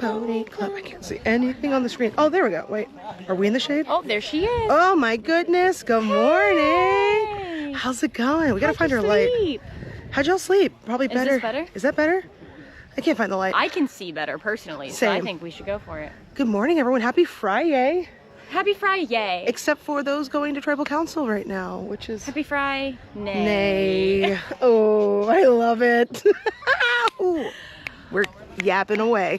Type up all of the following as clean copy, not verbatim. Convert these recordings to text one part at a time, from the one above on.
Pony Club. I can't see anything on the screen. Oh, there we go. Wait, are we in the shade? Oh, there she is. Oh my goodness. Good morning. Hey. How's it going? We gotta find her light. How'd y'all sleep? Probably better. Is this better? Is that better? I can't find the light. I can see better personally, so I think we should go for it. Good morning, everyone. Happy Friday. Happy Friday. Except for those going to Tribal Council right now, which is... Happy Friday. Nay. Oh, I love it. Ooh, we're yapping away.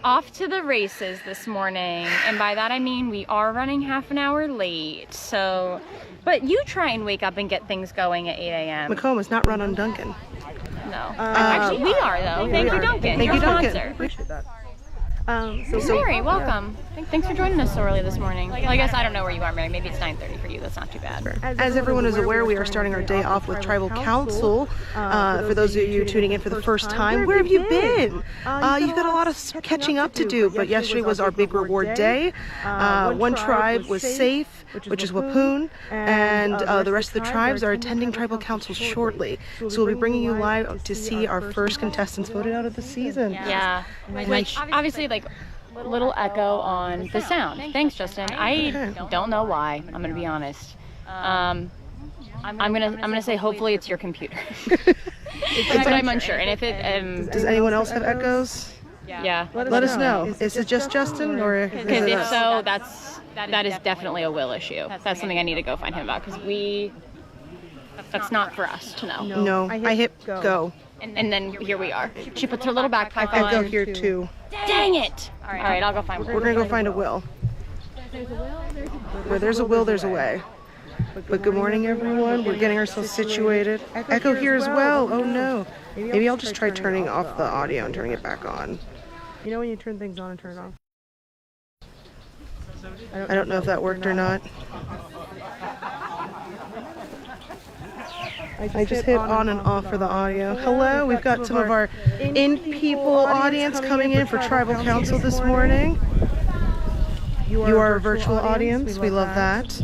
Off to the races this morning, and by that I mean we are running half an hour late, so... But you try and wake up and get things going at 8 a.m. Macomb is not run on Duncan. No. Actually, we are, though. Thank you, Duncan. Thank you, Duncan. Sponsor. Appreciate that. Mary, welcome. Thanks for joining us so early this morning. Well, I guess I don't know where you are, Mary. Maybe it's 9:30 for you. That's not too bad. As everyone is aware, we are starting our day off with Tribal Council. For those of you tuning in for the first time, where have you been? You've got a lot of catching up to do, but yesterday was our big reward day. One tribe was safe, which is Wapoon, and the rest of the tribes are attending Tribal Council shortly. So we'll be bringing you live to see our first contestants voted out of the season. Yeah, which obviously, like, little echo on the sound. Thanks, Justin. I don't know why. I'm gonna be honest. I'm gonna say hopefully it's your computer, but I'm unsure. And if it does anyone else have echoes? Yeah, let us know. Is it just Justin, or because if so, that is definitely a Will issue. That's something I need to go find him about, because that's not for us to know. No, I hit go. And then here we are. She puts her little backpack on. I go here too. Dang it! All right, I'll go find one. We're gonna go find a Will. Where there's a will, there's a way. But good morning, everyone. We're getting ourselves situated. Echo here as well. Oh no. Maybe I'll just try turning off the audio and turning it back on. You know when you turn things on and turn it off? I don't know if that worked or not. I just hit on and off for the audio. Hello, we've got some of our in-people audience coming in for Tribal Council this morning. You are a virtual audience. We love that.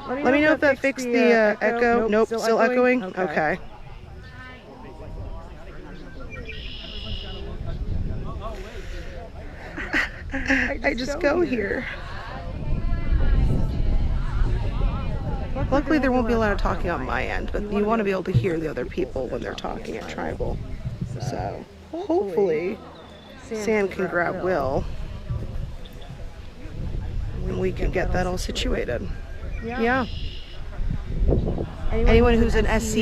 Let me know if that fixed the echo. Nope, still echoing? Okay. I just go here. Luckily, there won't be a lot of talking on my end, but you want to be able to hear the other people when they're talking at Tribal. So, hopefully, Sam can grab Will, and we can get that all situated. Yeah. Anyone who's an SC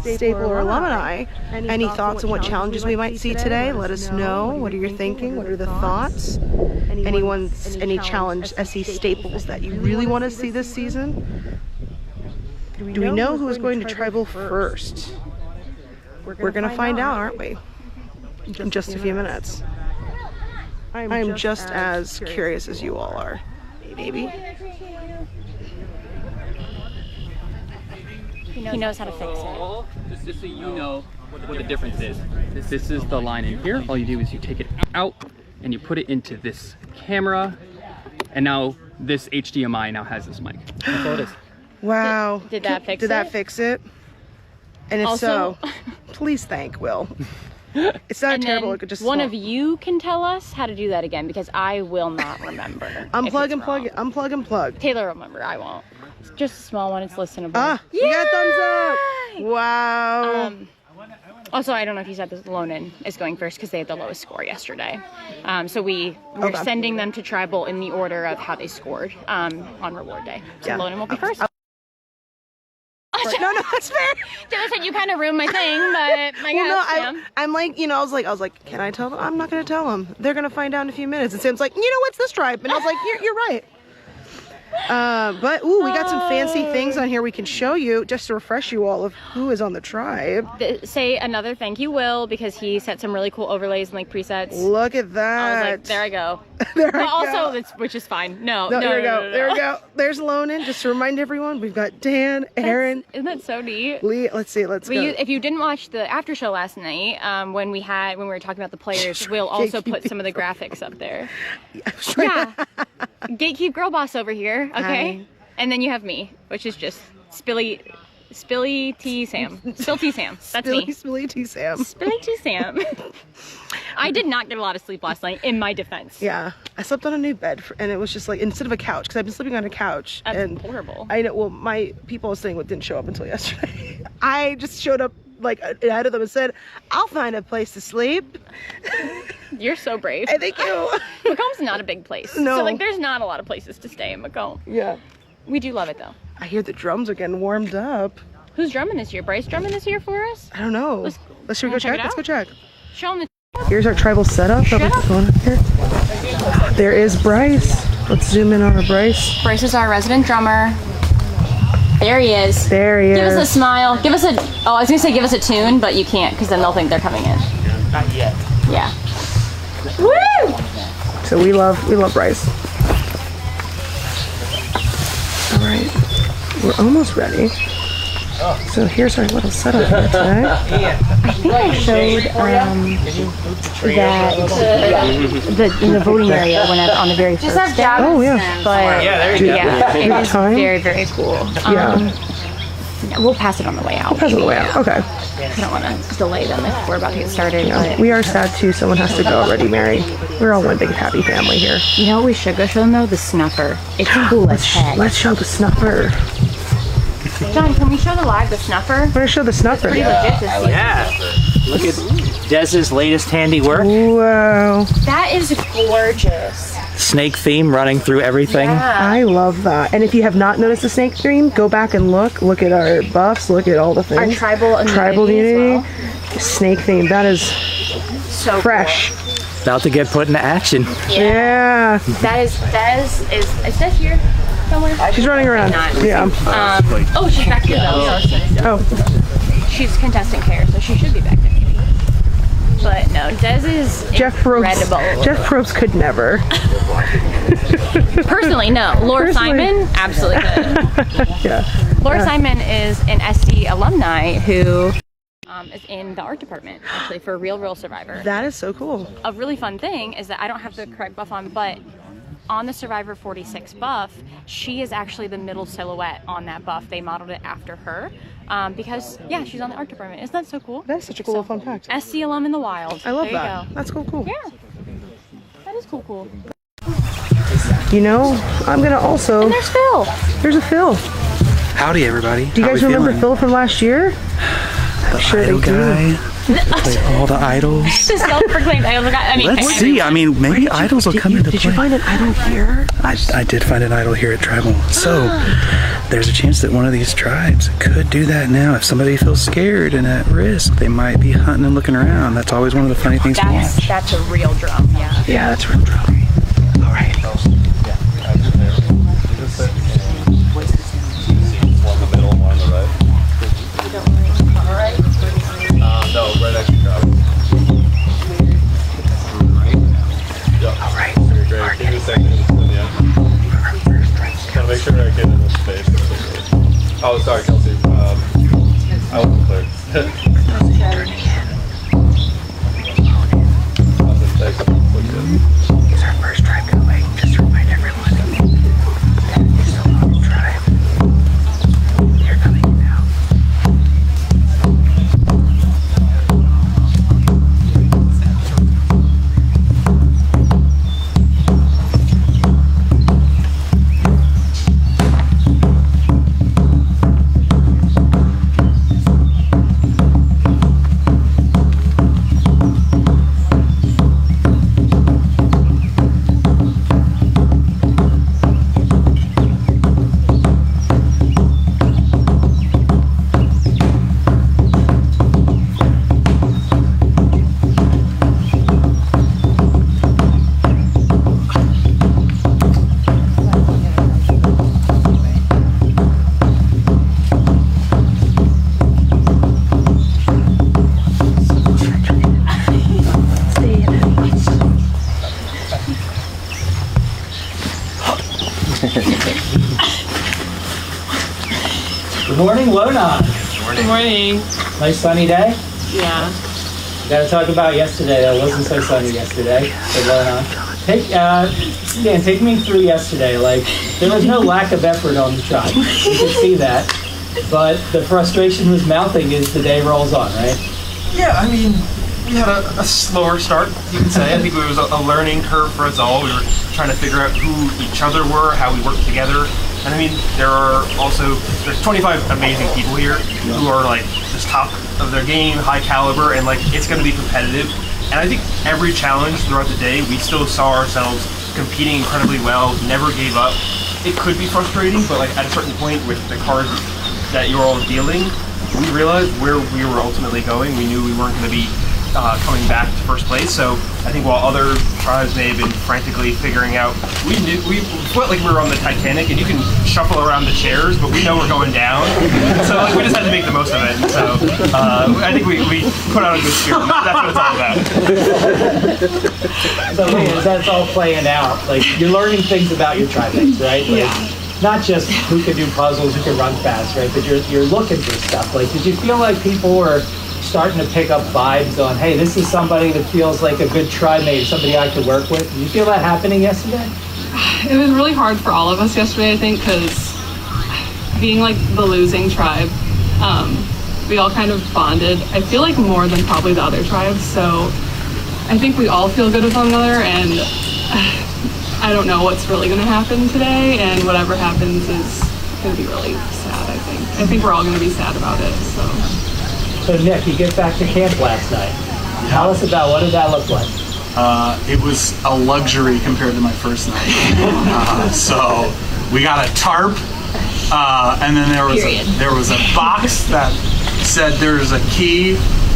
staple or alumni, any thoughts on what challenges we might see today? Let us know. What are you thinking? What are the thoughts? Any challenge SC staples that you really want to see this season? Do we know who is going to Tribal first? We're going to find out, aren't we? In just a few minutes. I'm just as curious as you all are. Maybe. He knows how to fix it. Just so you know what the difference is. This is the line in here. All you do is you take it out and you put it into this camera, and now this HDMI now has this mic. That's all it is. Wow. Did that fix it? Did that fix it? And if so, please thank Will. It's not terrible. It could just one of you can tell us how to do that again, because I will not remember. Unplug and plug it. Unplug and plug. Taylor will remember. I won't. It's just a small one. It's listenable. Ah, you got a thumbs up. Wow. Also, I don't know if you said this, Lonan is going first because they had the lowest score yesterday. So we're sending them to Tribal in the order of how they scored on reward day. So Lonan will be first. No, that's fair. Taylor said you kind of ruined my thing, but I'm like, you know, I was like, can I tell them? I'm not gonna tell them. They're gonna find out in a few minutes. And Sam's like, you know what's this tribe? And I was like, you're right. But we got some fancy things on here we can show you just to refresh you all of who is on the tribe. Say another thank you, Will, because he set some really cool overlays and like presets. Look at that. I was like, there I go. Which is fine. No, there we go. There we go. There's Lonan. Just to remind everyone, we've got Dan, Aaron. Isn't that so neat? Lee, let's go. If you didn't watch the after show last night, when we were talking about the players, Will also put some of the graphics up there. Yeah. Gatekeep girl boss over here. Okay. Hi. And then you have me, which is just Spilly Spilly Tea Sam. Spill Tea Sam. That's me. Spilly Tea Sam. Spilly Tea Sam. I did not get a lot of sleep last night, in my defense. Yeah, I slept on a new bed, and it was just like, instead of a couch, because I've been sleeping on a couch. That's and horrible. I know, well, my people I was staying with didn't show up until yesterday. I just showed up like ahead of them and said, I'll find a place to sleep. You're so brave. I thank you. Macomb's not a big place. No. So like there's not a lot of places to stay in Macomb. Yeah. We do love it though. I hear the drums are getting warmed up. Who's drumming this year? Bryce drumming this year for us? I don't know. Should we go check? Let's go check. Show him the Here's our tribal setup. Shut up. Going up here. There is Bryce. Let's zoom in on our Bryce. Bryce is our resident drummer. There he is. There he is. Give us a smile. Give us a, oh, I was gonna say give us a tune, but you can't because then they'll think they're coming in. Not yet. Yeah. Woo! So we love Bryce. All right, we're almost ready. So here's our little setup here today. I think I showed that in the voting area when I was on the very first day. Oh yeah. But there you go. yeah, it was time? very, very cool. Yeah. We'll pass it on the way out. Pass it on the way out. Okay. I don't want to delay them if we're about to get started. Yeah. But We are sad too. Someone has to go already, Mary. We're all one big happy family here. you know what we should go show them though? The snuffer. It's cool as heck. Let's show the snuffer. John, can we show the live the snuffer? We're gonna show the snuffer. Pretty legit this season. Yeah. Look at Dez's latest handiwork. Wow. That is gorgeous. Snake theme running through everything. I love that. And if you have not noticed the snake theme, go back and look. Look at our buffs. Look at all the things. Our tribal unity. as well. Snake theme. That is So fresh. About to get put into action. Cool. Yeah. That is is that here somewhere? She's running around. Not. Yeah. Oh, she's back here though. Oh. She's contestant care, so she should be back there. But no, Dez is Jeff Probst. incredible. Jeff Probst could never. Personally, no. Laura Personally. Simon, absolutely could. Yeah. Laura Simon is an SD alumni who is in the art department, actually, for Real Survivor. That is so cool. A really fun thing is that I don't have the correct buff on, but on the Survivor 46 buff, she is actually the middle silhouette on that buff. They modeled it after her because, yeah, she's on the art department. Isn't that so cool? That's such a cool little fun fact. SC alum in the wild. I love there that. You go. That's cool. Yeah, that is cool. You know, I'm gonna also. And there's Phil. There's a Phil. Howdy, everybody. Do you guys remember Phil from last year? I'm sure Idol they do. guy. Play all the idols. The self-proclaimed idol guy. I mean, Let's see. I mean, maybe idols will come into Did play. you find an idol here? I did find an idol here at Tribal. So there's a chance that one of these tribes could do that now. If somebody feels scared and at risk, they might be hunting and looking around. That's always one of the funny things to watch. That's a real drum, yeah. Yeah, that's real drum. All right. No, right next to Travis. All right. Great. Give me a second. Yeah. Gotta make sure I get in this space. Oh, sorry, Kelsey. I wasn't clear. Awesome. Thanks. It's our first tribe going. Just to remind everyone. It's a local tribe. They're coming now. Good morning, Lona. Good morning. Nice sunny day. Yeah. Got to talk about yesterday. That wasn't so sunny yesterday. So Lona, take me through yesterday. Like there was no lack of effort on the shot. You could see that. but the frustration was mounting as the day rolls on, right? Yeah, I mean, we had a slower start, you can say. I think it was a learning curve for us all. We were trying to figure out who each other were, how we worked together. And I mean, there's 25 amazing people here who are like just top of their game, high caliber, and like it's going to be competitive. And I think every challenge throughout the day, we still saw ourselves competing incredibly well, never gave up. It could be frustrating, but like at a certain point with the cards that you were all dealing, we realized where we were ultimately going. We knew we weren't going to be coming back to first place. So I think while other tribes may have been frantically figuring out, we felt like we were on the Titanic and you can shuffle around the chairs, but we know we're going down. So like, we just had to make the most of it. And so I think we put out a good spirit. That's what it's all about. So as that's all playing out, like you're learning things about your tribe mates, right? Like, not just who can do puzzles, who can run fast, right? But you're looking for stuff. Like, did you feel like people were starting to pick up vibes on, hey, this is somebody that feels like a good tribe mate, somebody I could work with? Did you feel that happening yesterday? It was really hard for all of us yesterday, I think, because being like the losing tribe, we all kind of bonded, I feel like more than probably the other tribes. So I think we all feel good with one another, and I don't know what's really going to happen today, and whatever happens is going to be really sad, I think. I think we're all going to be sad about it, So Nick, you get back to camp last night. Tell us about what did that look like? It was a luxury compared to my first night. So we got a tarp, and then there was a box that said there's a key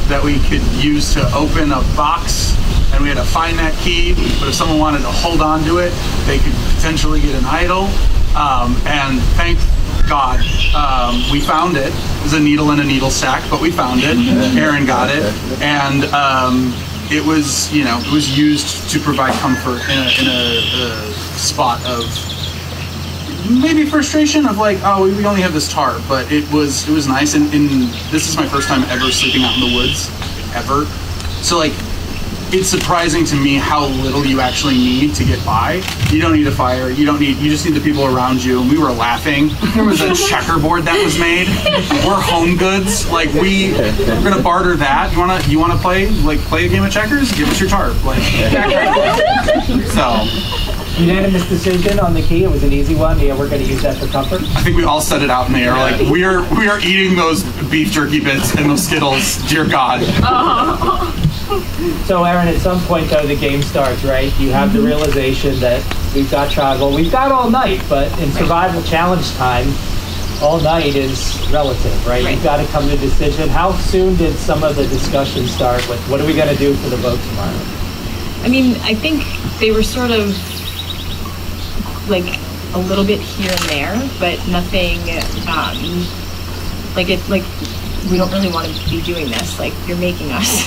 that we could use to open a box, and we had to find that key. But if someone wanted to hold on to it, they could potentially get an idol. And thank God, we found it. It was a needle in a needle stack, but we found it. Aaron got it, and it was, it was used to provide comfort in a spot of maybe frustration of like, oh, we only have this tarp, but it was nice. And this is my first time ever sleeping out in the woods, ever. So like, it's surprising to me how little you actually need to get by. You don't need a fire. You just need the people around you. And we were laughing. There was a checkerboard that was made. We're home goods. Like we're gonna barter that. You wanna play a game of checkers? Give us your tarp. Like so. Unanimous decision on the key. It was an easy one. Yeah, we're gonna use that for comfort. I think we all set it out in the air. Like we are eating those beef jerky bits and those Skittles. Dear God. So Aaron, at some point though, the game starts, right? You have the realization that we've got travel, we've got all night, but in survival challenge time, all night is relative, right? You've got to come to a decision. How soon did some of the discussion start with what are we going to do for the vote tomorrow? I mean, I think they were sort of like a little bit here and there, but nothing we don't really want to be doing this. Like, you're making us.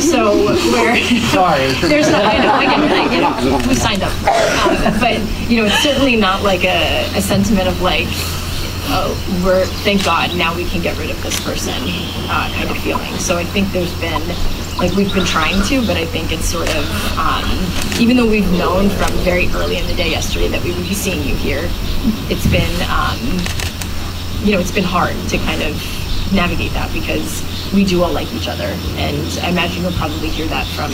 So we're sorry. There's no. I get it. We signed up for it. But it's certainly not like a sentiment of like, oh, thank God now we can get rid of this person kind of feeling. So I think there's been we've been trying to, but I think it's sort of even though we've known from very early in the day yesterday that we would be seeing you here, it's been it's been hard to kind of navigate that because we do all like each other, and I imagine you'll probably hear that from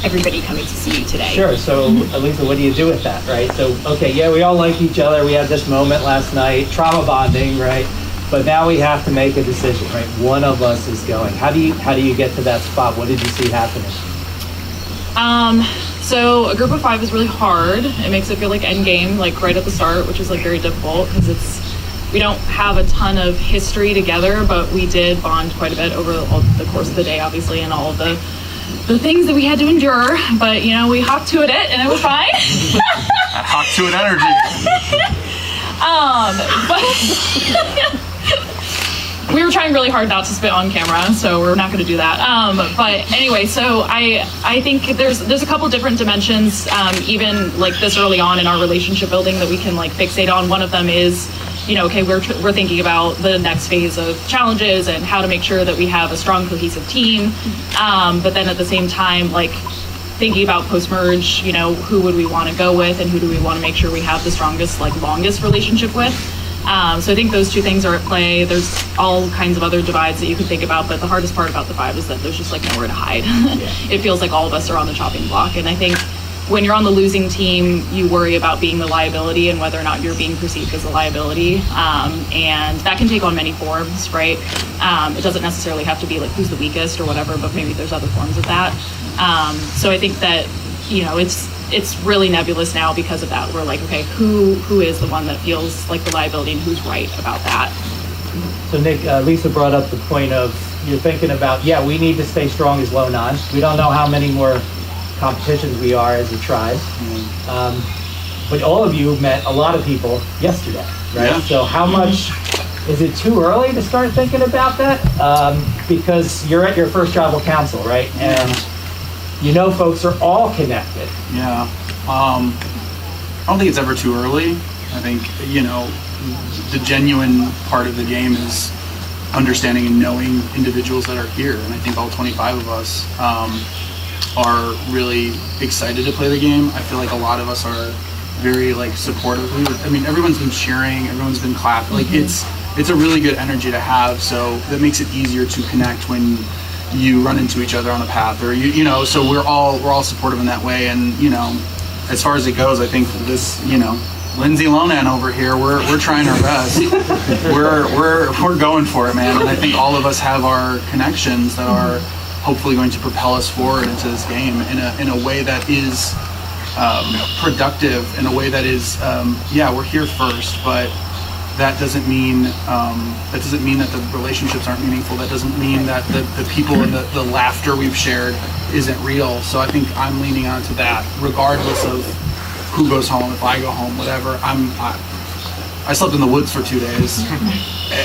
everybody coming to see you today. Sure. So Elisa, what do you do with that, right? So okay, yeah, we all like each other. We had this moment last night, trauma bonding, right? But now we have to make a decision, right? One of us is going. How do you get to that spot? What did you see happening? So a group of 5 is really hard. It makes it feel like end game, like right at the start, which is like very difficult because we don't have a ton of history together, but we did bond quite a bit over all the course of the day, obviously, and all of the things that we had to endure. But we hopped to it and it was fine. That hop to it energy. We were trying really hard not to spit on camera, so we're not going to do that. But anyway, so I think there's a couple different dimensions, even like this early on in our relationship building that we can like fixate on. One of them is, okay, we're thinking about the next phase of challenges and how to make sure that we have a strong, cohesive team. But then at the same time, like thinking about post-merge, who would we want to go with and who do we want to make sure we have the strongest, like longest relationship with. So I think those two things are at play. There's all kinds of other divides that you can think about, but the hardest part about the 5 is that there's just like nowhere to hide. It feels like all of us are on the chopping block, and I think when you're on the losing team, you worry about being the liability and whether or not you're being perceived as a liability. And that can take on many forms, right? It doesn't necessarily have to be like who's the weakest or whatever, but maybe there's other forms of that. So I think that, it's really nebulous now because of that. We're like, okay, who is the one that feels like the liability and who's right about that? So Nick, Lisa brought up the point of you're thinking about, we need to stay strong as low non. We don't know how many more competitions we are as a tribe. But all of you met a lot of people yesterday, right? Yeah. So how much, is it too early to start thinking about that? Because you're at your first tribal council, right? And folks are all connected. Yeah. I don't think it's ever too early. I think, the genuine part of the game is understanding and knowing individuals that are here. And I think all 25 of us are really excited to play the game. I feel like a lot of us are very supportive. Everyone's been cheering, everyone's been clapping. It's a really good energy to have. So that makes it easier to connect when you run into each other on the path, or so we're all supportive in that way. And as far as it goes, I think this Lindsay Lonan over here, we're trying our best. we're going for it, man. And I think all of us have our connections that are hopefully going to propel us forward into this game in a way that is productive, in a way that is we're here first, but that doesn't mean that the relationships aren't meaningful. That doesn't mean that the people and the laughter we've shared isn't real. So I think I'm leaning onto that, regardless of who goes home, if I go home, whatever. I slept in the woods for 2 days,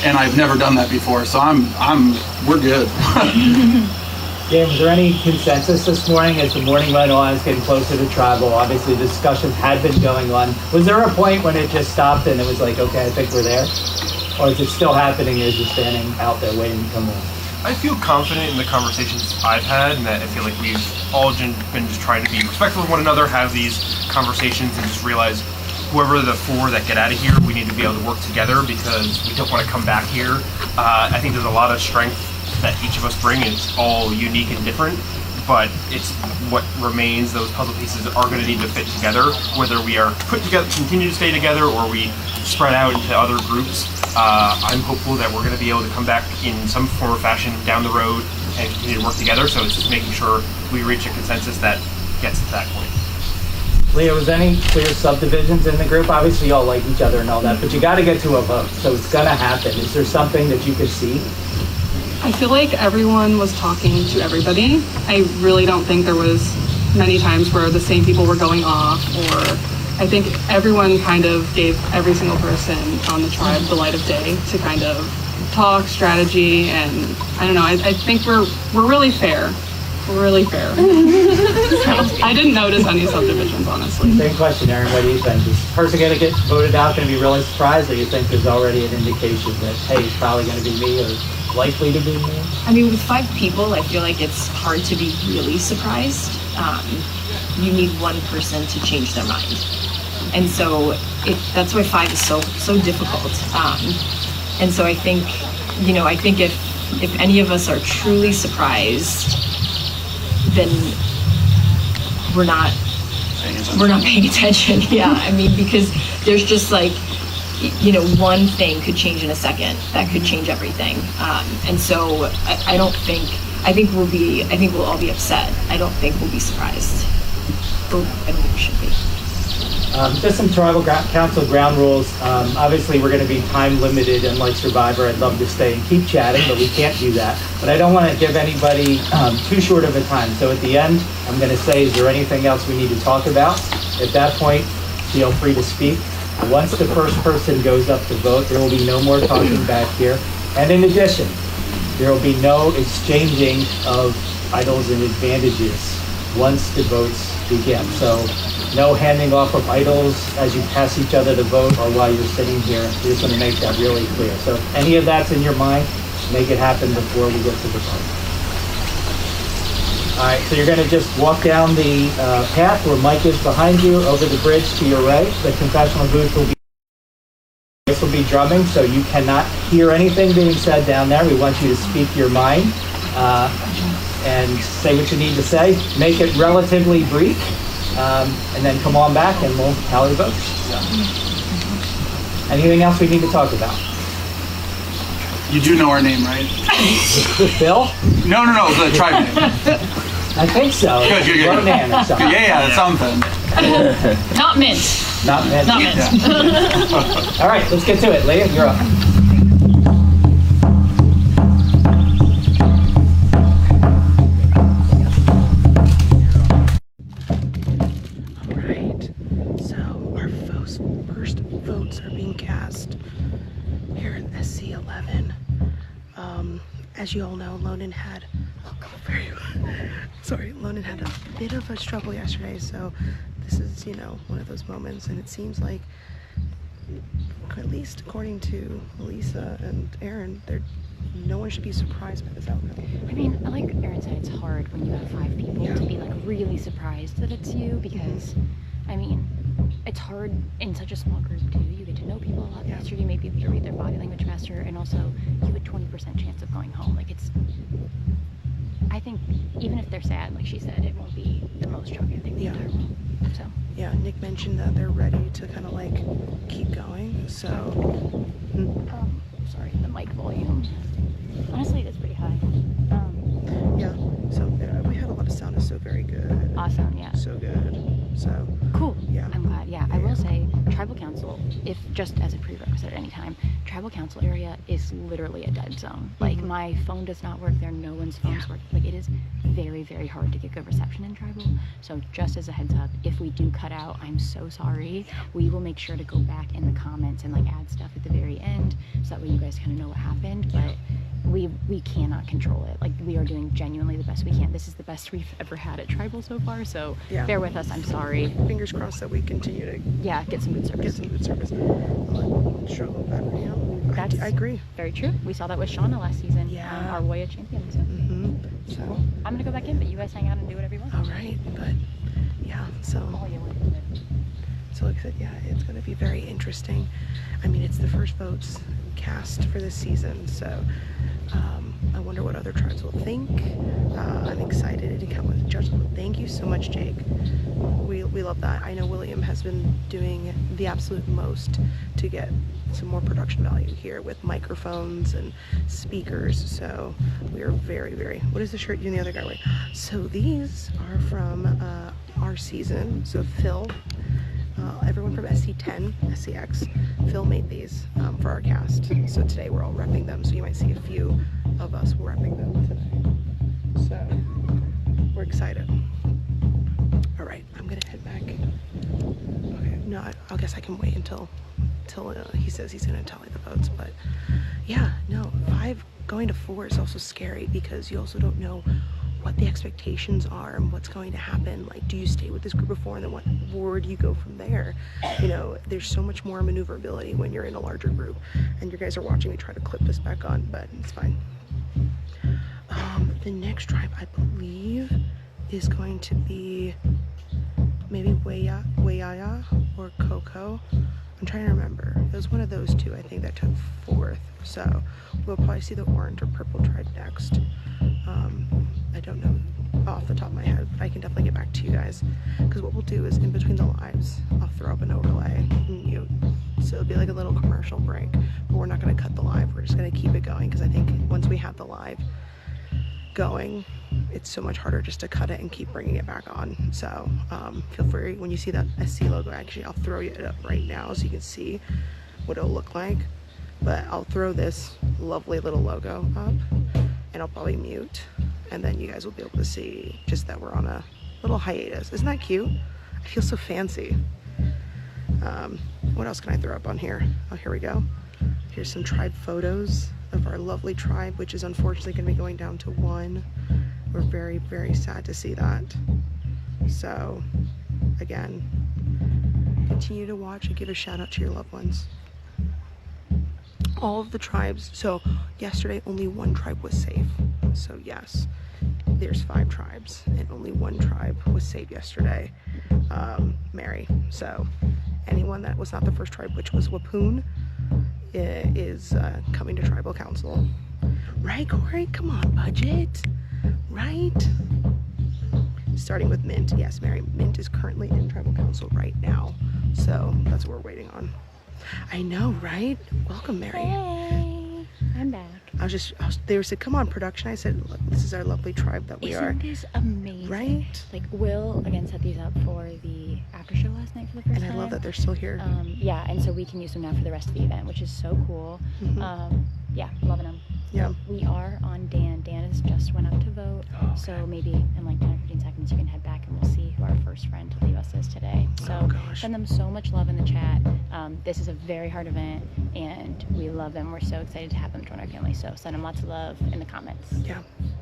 and I've never done that before. So we're good. James, is there any consensus this morning as the morning went on, it's getting closer to tribal? Obviously, discussions had been going on. Was there a point when it just stopped and it was like, okay, I think we're there? Or is it still happening as you're standing out there waiting to come in? I feel confident in the conversations I've had, and that I feel like we've all been just trying to be respectful of one another, have these conversations, and just realize whoever the 4 that get out of here, we need to be able to work together because we don't want to come back here. I think there's a lot of strength that each of us bring. It's all unique and different, but it's what remains. Those puzzle pieces are going to need to fit together, whether we are put together, continue to stay together, or we spread out into other groups. I'm hopeful that we're going to be able to come back in some form or fashion down the road and continue to work together. So it's just making sure we reach a consensus that gets to that point. Leah, was any clear subdivisions in the group? Obviously, you all like each other and all that, but you got to get to a vote, so it's going to happen. Is there something that you could see? I feel like everyone was talking to everybody. I really don't think there was many times where the same people were going off, or I think everyone kind of gave every single person on the tribe the light of day to kind of talk strategy, and I don't know, I think we're really fair. We're really fair. I didn't notice any subdivisions, honestly. Same question, Aaron. What do you think? Is the person going to get voted out going to be really surprised, or you think there's already an indication that, hey, it's probably going to be me, or likely to be me? I mean, with 5 people, I feel like it's hard to be really surprised. You need one person to change their mind. And so that's why 5 is so difficult. And so I think if any of us are truly surprised, then we're not paying attention. Yeah, I mean, because there's just one thing could change in a second that could change everything. And so I think we'll all be upset. I don't think we'll be surprised. I don't think we should be. Just some tribal council ground rules. Obviously, we're going to be time limited, and like Survivor, I'd love to stay and keep chatting, but we can't do that. But I don't want to give anybody too short of a time. So at the end, I'm going to say, is there anything else we need to talk about? At that point, feel free to speak. Once the first person goes up to vote, there will be no more talking back here. And in addition, there will be no exchanging of idols and advantages once the votes begin. So no handing off of idols as you pass each other to vote or while you're sitting here. We just want to make that really clear. So if any of that's in your mind, make it happen before we get to the vote. All right, so you're going to just walk down the path where Mike is behind you, over the bridge to your right. The confessional booth will be voice will be drumming, so you cannot hear anything being said down there. We want you to speak your mind and say what you need to say. Make it relatively brief, and then come on back and we'll tally votes. So. Anything else we need to talk about? You do know our name, right? Phil? No, the tribe name. I think so. Good. Ronan or something. Yeah, something. Not mint. Not mint. Not mint. Yeah. All right, let's get to it. Leah, you're up. All right, so our first votes are being cast here in SC11. As you all know, Lonan had a bit of a struggle yesterday, so this is, one of those moments, and it seems like, at least according to Elisa and Aaron, no one should be surprised by this outcome. I mean, like Aaron said, it's hard when you have 5 people to be like really surprised that it's you, because I mean, it's hard in such a small group too. You get to know people a lot faster, you may be able to read their body language faster, and also you have a 20% chance of going home. Like, I think even if they're sad, like she said, it won't be the most shocking thing in the entire world. So yeah, Nick mentioned that they're ready to kind of like keep going. So sorry, the mic volume. Honestly, it's pretty high. Yeah. So we had a lot of sound. Is so very good. Awesome. Yeah. So good. So cool. Yeah. I'm glad. Yeah. I will say, tribal council, if just as a prerequisite at any time, tribal council area is literally a dead zone. Like, my phone does not work there. No one's phones work. Like, it is very, very hard to get good reception in tribal. So just as a heads up, if we do cut out, I'm so sorry. We will make sure to go back in the comments and like add stuff at the very end, so that way you guys kind of know what happened. But we cannot control it. Like, we are doing genuinely the best we can. This is the best we've ever had at tribal so far, so bear with us. I'm sorry. Fingers crossed that we continue to get some good service. Struggle battery out. I agree. Very true. We saw that with Shauna last season. Our Woya champion. So I'm gonna go back in, but you guys hang out and do whatever you want. All right, but yeah, so like I said, it's going to be very interesting. I mean, it's the first votes cast for this season, so I wonder what other tribes will think. I'm excited to come with the judges. Thank you so much, Jake. We love that. I know William has been doing the absolute most to get some more production value here with microphones and speakers, so we are very, very... What is the shirt you and the other guy wear? So these are from our season. So Phil, everyone from SC10, SCX, Phil made these for our cast. So today we're all repping them, so you might see a few of us repping them today. So we're excited. All right, I'm gonna head back. Okay, no, I guess I can wait until he says he's gonna tally the votes. But yeah, no, 5 going to 4 is also scary, because you also don't know what the expectations are and what's going to happen. Like, do you stay with this group of 4, and then where do you go from there? There's so much more maneuverability when you're in a larger group. And you guys are watching me try to clip this back on, but it's fine. The next tribe, I believe, is going to be maybe Wayaya or Coco. I'm trying to remember. It was one of those 2, I think, that took 4th. So we'll probably see the orange or purple tribe next. I don't know off the top of my head, but I can definitely get back to you guys, because what we'll do is in between the lives, I'll throw up an overlay and mute. So it'll be like a little commercial break, but we're not going to cut the live. We're just going to keep it going, because I think once we have the live going, it's so much harder just to cut it and keep bringing it back on. So feel free, when you see that SC logo, actually I'll throw it up right now so you can see what it'll look like. But I'll throw this lovely little logo up, and I'll probably mute, and then you guys will be able to see just that we're on a little hiatus. Isn't that cute? I feel so fancy. What else can I throw up on here? Oh, here we go. Here's some tribe photos of our lovely tribe, which is unfortunately going to be going down to 1. We're very, very sad to see that. So again, continue to watch and give a shout out to your loved ones. All of the tribes, so yesterday only 1 tribe was safe. So yes, there's 5 tribes and only 1 tribe was safe yesterday, Mary. So anyone that was not the first tribe, which was Wapoon, is coming to tribal council. Right, Corey? Come on, budget. Right? Starting with Mint. Yes, Mary, Mint is currently in tribal council right now. So that's what we're waiting on. I know, right? Welcome, Mary. Hey, I'm back. They said, come on, production. I said, look, this is our lovely tribe that we are. Isn't this amazing? Right? Like, Will, again, set these up for the after show last night for the first time. And I love that they're still here. Yeah, and so we can use them now for the rest of the event, which is so cool. Yeah, loving them. Yeah. We are on Dan. Dan has just went up to vote. Oh, okay. So maybe in like 10 or 15 seconds you can head back and we'll see who our first friend to leave us is today. So send them so much love in the chat. This is a very hard event and we love them. We're so excited to have them join our family. So send them lots of love in the comments. Yeah.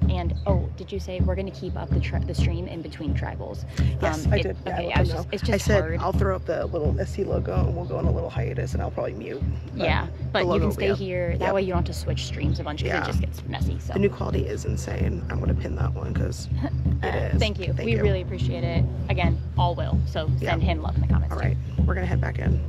And oh, did you say we're going to keep up the stream in between tribals? Yes, I did. Okay, yeah, it's just I said hard. I'll throw up the little SC logo and we'll go on a little hiatus and I'll probably mute. Yeah, but you can stay up. here. That way you don't have to switch streams a bunch because it just gets messy. So the new quality is insane. I'm going to pin that one because it is. Thank you. We really appreciate it. Again, all will. So send him love in the comments. All right, we're going to head back in.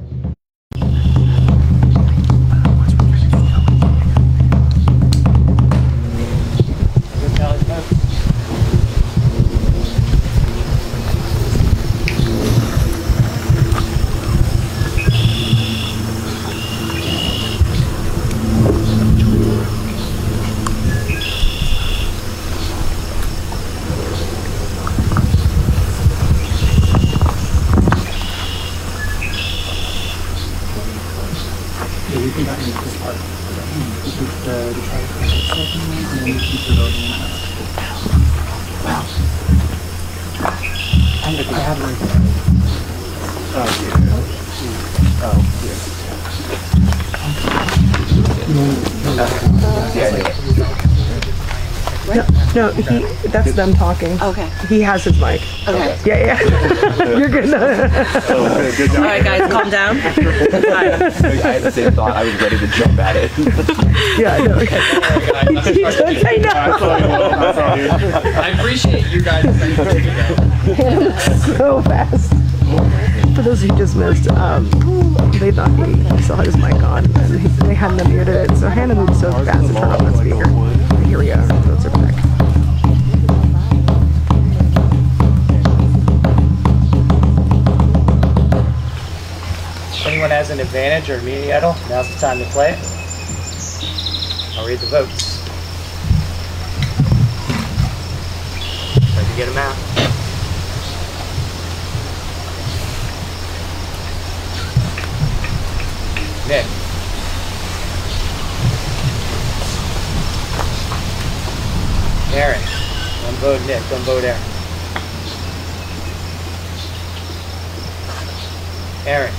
No, that's them talking. Okay. He has his mic. Okay. Yeah. You're good. Good job. All right, guys, calm down. I had the same thought. I was ready to jump at it. Yeah, I know. Don't say no. I appreciate you guys. So fast. For those who just missed, they thought he still had his mic on, and they hadn't unmuted it, so Hannah moved so fast to turn on the speaker. But here we are. Those are back. If anyone has an advantage or immunity idol, now's the time to play it. I'll read the votes. Try to get them out. Nick. Aaron. One vote Nick, one vote Aaron. Aaron.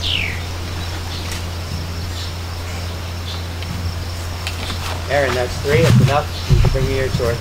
Aaron, that's 3. That's enough. You can bring me your torch.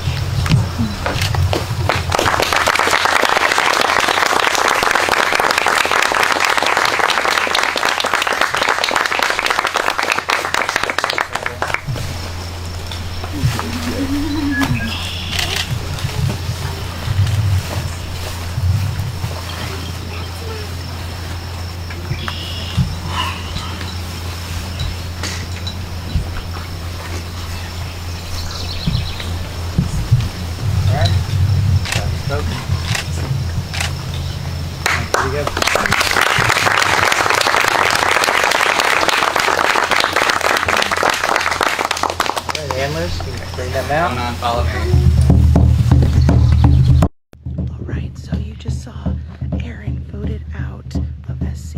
Alright, so you just saw Aaron voted out of SC.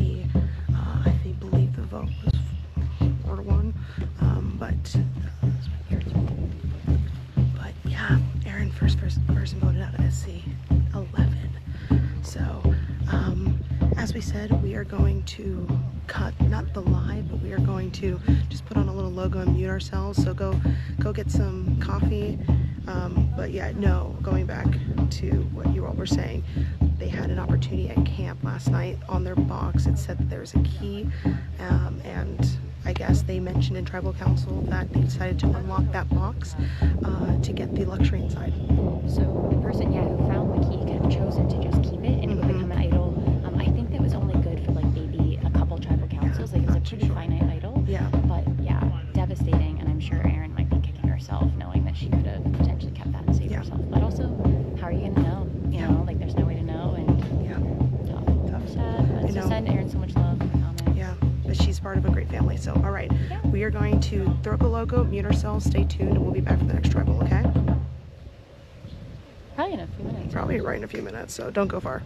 I believe the vote was 4-1. But yeah, Aaron first person voted out of SC 11. So as we said, we are going to cut not the live, but we are going to just put on a little logo and mute ourselves. So go get some coffee. But yeah, no, going back to what you all were saying, they had an opportunity at camp last night. On their box it said that there was a key, and I guess they mentioned in tribal council that they decided to unlock that box to get the luxury inside. So the person, who found the key could have chosen to just keep it and it would become an idol. I think that was only good for like maybe a couple tribal councils. Like it was a pretty finite idol. Yeah. But yeah, also send Erin so much love in the comments. Yeah, but she's part of a great family. So, all right, we are going to throw up a logo, mute ourselves, stay tuned, and we'll be back for the next tribal, okay? Probably in a few minutes. Probably right in a few minutes, so don't go far.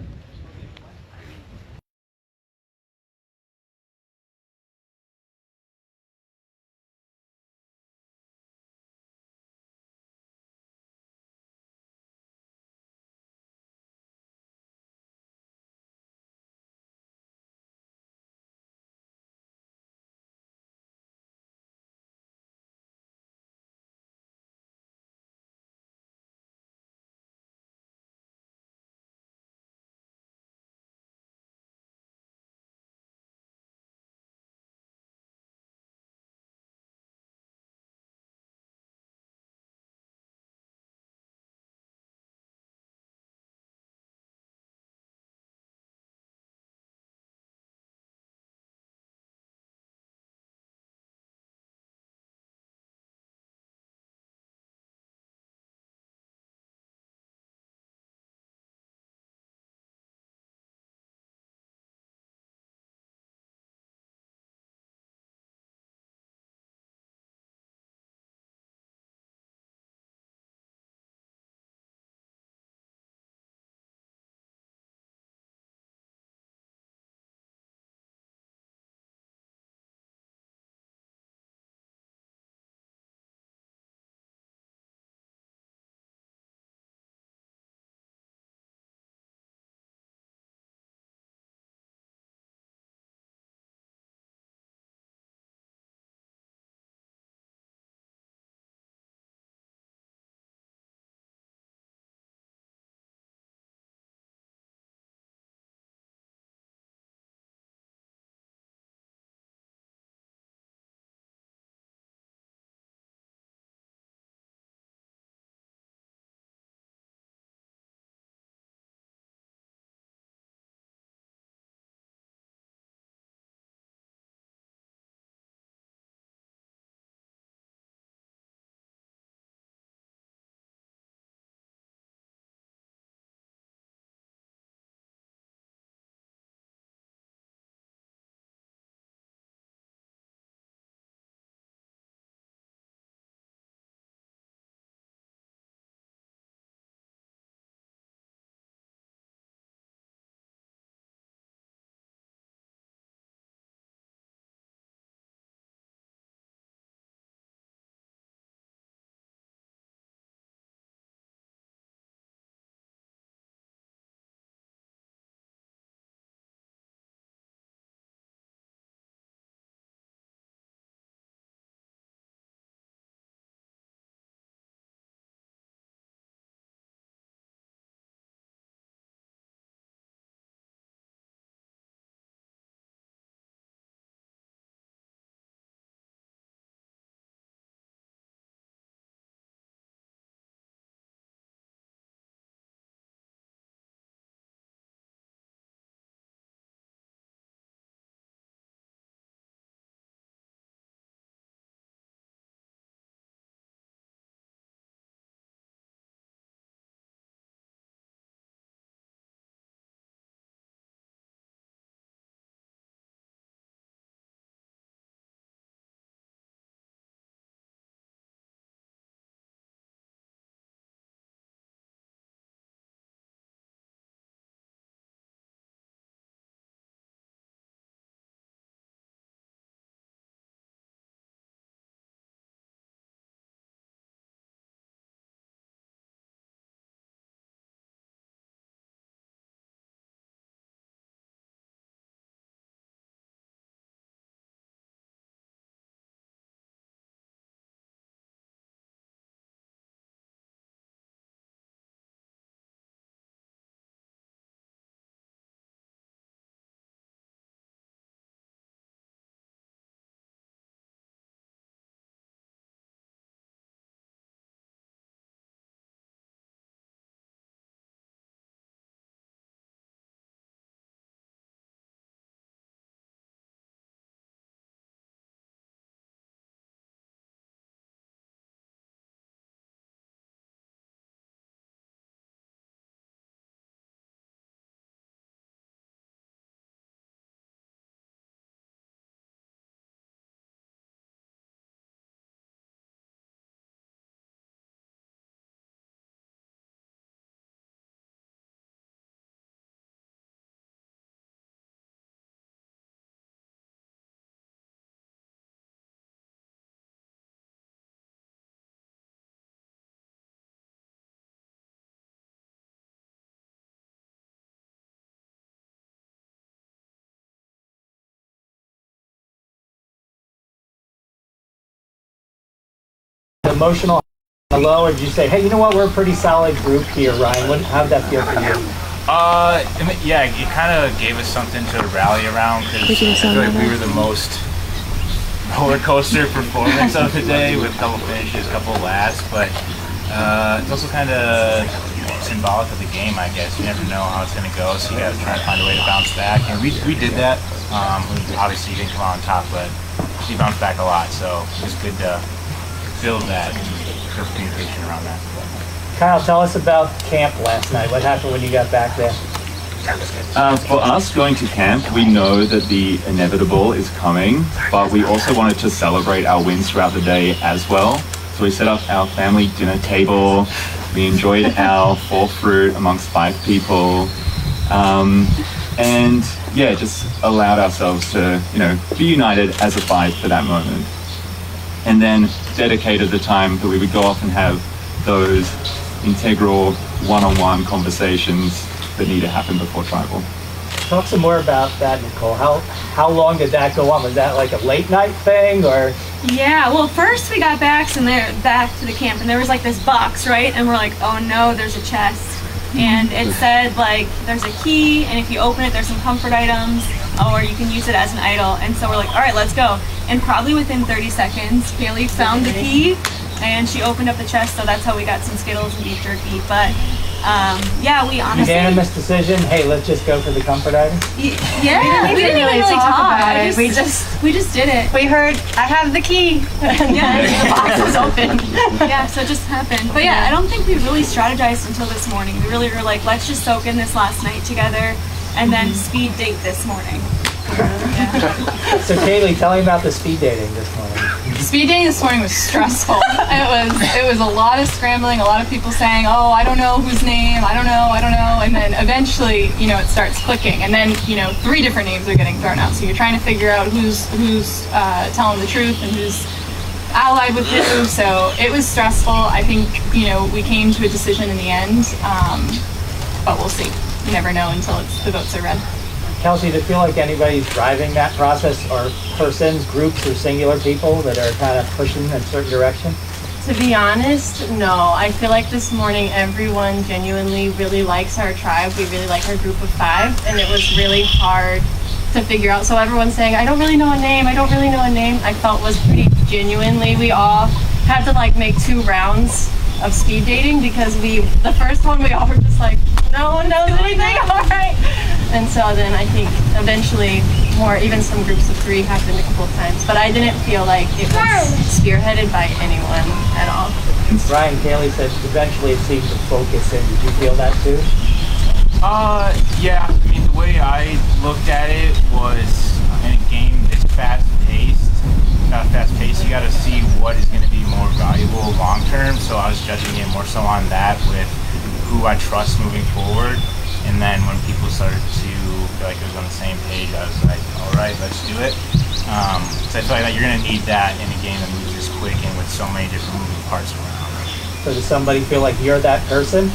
emotional low, or did you say, hey, you know what, we're a pretty solid group here, Ryan? How'd that feel for you? Yeah, it kind of gave us something to rally around because I feel like we were the most roller coaster performance of the day with a couple finishes, a couple lasts, but it's also kind of symbolic of the game, I guess. You never know how it's going to go, so you got to try and find a way to bounce back, and we did that. Obviously, you didn't come out on top, but she bounced back a lot, so it was good to build that and build communication around that. Kyle, tell us about camp last night. What happened when you got back there? For us going to camp, we know that the inevitable is coming, but we also wanted to celebrate our wins throughout the day as well. So we set up our family dinner table. We enjoyed our fall fruit amongst 5 people. And yeah, just allowed ourselves to, be united as a 5 for that moment. And then dedicated the time that we would go off and have those integral one-on-one conversations that need to happen before tribal. Talk some more about that, Nicole. How long did that go on? Was that like a late night thing, or? Yeah, well, first we got back to the camp, and there was like this box, right? And we're like, oh no, there's a chest. And it said like, there's a key, and if you open it, there's some comfort items, or you can use it as an idol. And so we're like, all right, let's go. And probably within 30 seconds, Kaylee found the key, and she opened up the chest, so that's how we got some Skittles and beef jerky. But yeah, we honestly... Unanimous decision, hey, let's just go for the comfort item? Yeah, we didn't even really talk about it. We just did it. We heard, I have the key. Yeah, the box was open. Yeah, so it just happened. But yeah, I don't think we really strategized until this morning. We really were like, let's just soak in this last night together and then speed date this morning. Yeah. So Kaylee, tell me about the speed dating this morning. Speed dating this morning was stressful. It was a lot of scrambling, a lot of people saying, oh, I don't know whose name, I don't know, and then eventually, it starts clicking, and then, 3 different names are getting thrown out, so you're trying to figure out who's telling the truth and who's allied with who, so it was stressful. I think, we came to a decision in the end, but we'll see. You never know until the votes are read. Kelsey, do you feel like anybody's driving that process, or persons, groups, or singular people that are kind of pushing in a certain direction? To be honest, no. I feel like this morning everyone genuinely really likes our tribe. We really like our group of 5, and it was really hard to figure out. So everyone's saying, I don't really know a name, I felt was pretty genuinely, we all had to make 2 rounds of speed dating because the first one we all were just like, no one knows anything, all right. And so then I think eventually even some groups of 3 happened a couple of times, but I didn't feel like it was spearheaded by anyone at all. Ryan, Kaylee said eventually it seemed to focus in. Did you feel that too? Yeah, I mean, the way I looked at it was in a game this fast-paced, you got to see what is going to be more valuable long-term, so I was judging it more so on that with who I trust moving forward. And then when people started to feel like it was on the same page, I was like, all right, let's do it. So I feel like you're going to need that in a game that moves this quick and with so many different moving parts around. So does somebody feel like you're that person?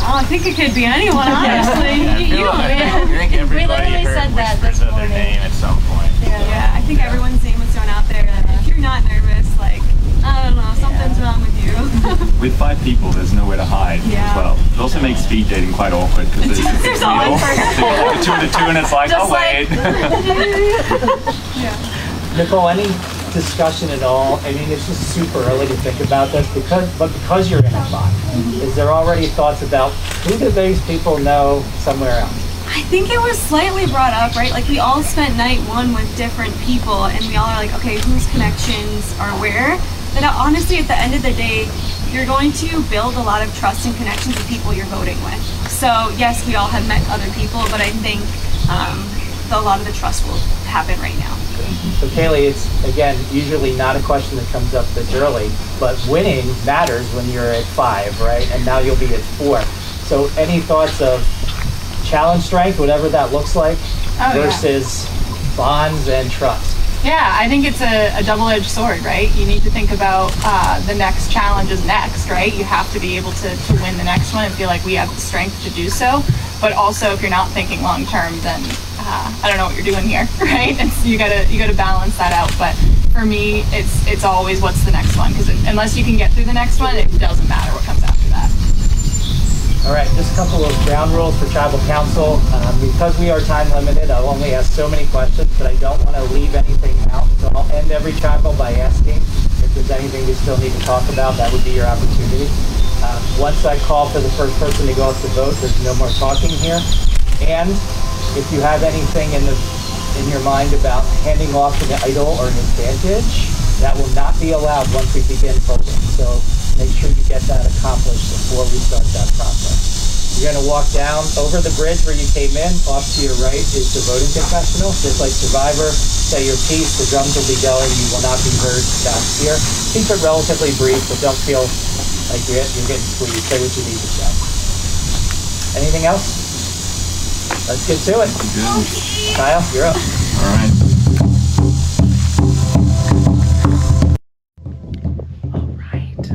Oh, I think it could be anyone, honestly. I think everybody heard whispers of their name at some point. Yeah, I think everyone's name was thrown out there. If you're not nervous, I don't know, something's wrong with you. With 5 people, there's nowhere to hide as well. It also makes speed dating quite awkward because there's always a 2 to 2 and it's like, oh wait. Nicole, any discussion at all? I mean, it's just super early to think about this because you're in a spot. Is there already thoughts about who do these people know somewhere else? I think it was slightly brought up, right? Like we all spent night 1 with different people, and we all are like, okay, whose connections are where? But honestly, at the end of the day, you're going to build a lot of trust and connections with people you're voting with. So yes, we all have met other people, but I think a lot of the trust will happen right now. So Kaylee, it's again usually not a question that comes up this early, but winning matters when you're at 5, right? And now you'll be at 4. So any thoughts of challenge strength, whatever that looks like, versus bonds and trust? Yeah, I think it's a double-edged sword, right? You need to think about the next challenge is next, right? You have to be able to win the next one and feel like we have the strength to do so. But also, if you're not thinking long-term, then I don't know what you're doing here, right? And so you gotta balance that out. But for me, it's always what's the next one, because unless you can get through the next one, it doesn't matter what comes after that. All right, just a couple of ground rules for tribal council. Because we are time limited, I'll only ask so many questions, but I don't want to leave anything out. So I'll end every tribal by asking if there's anything we still need to talk about. That would be your opportunity. Once I call for the first person to go up to vote, there's no more talking here. And if you have anything in your mind about handing off an idol or an advantage, that will not be allowed once we begin voting. So make sure you get that accomplished before we start that process. You're going to walk down over the bridge where you came in. Off to your right is the voting confessional. Just like Survivor, say your piece, the drums will be going, you will not be heard back here. Keep it relatively brief, but don't feel like you're getting squeezed. Say what you need to say. Anything else? Let's get to it. Kyle, you're up. All right.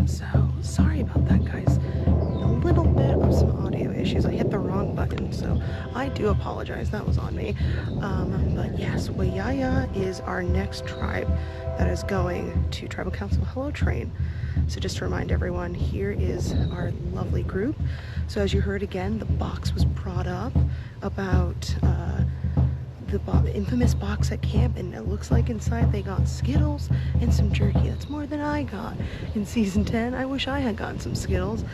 So sorry about that, guys. A little bit of some audio issues. I hit the wrong button, so I do apologize. That was on me. But yes, Wayaya is our next tribe that is going to Tribal Council Hello Train. So just to remind everyone, here is our lovely group. So as you heard again, the box was brought up about the infamous box at camp, and it looks like inside they got Skittles and some jerky. That's more than I got in season 10. I wish I had gotten some Skittles,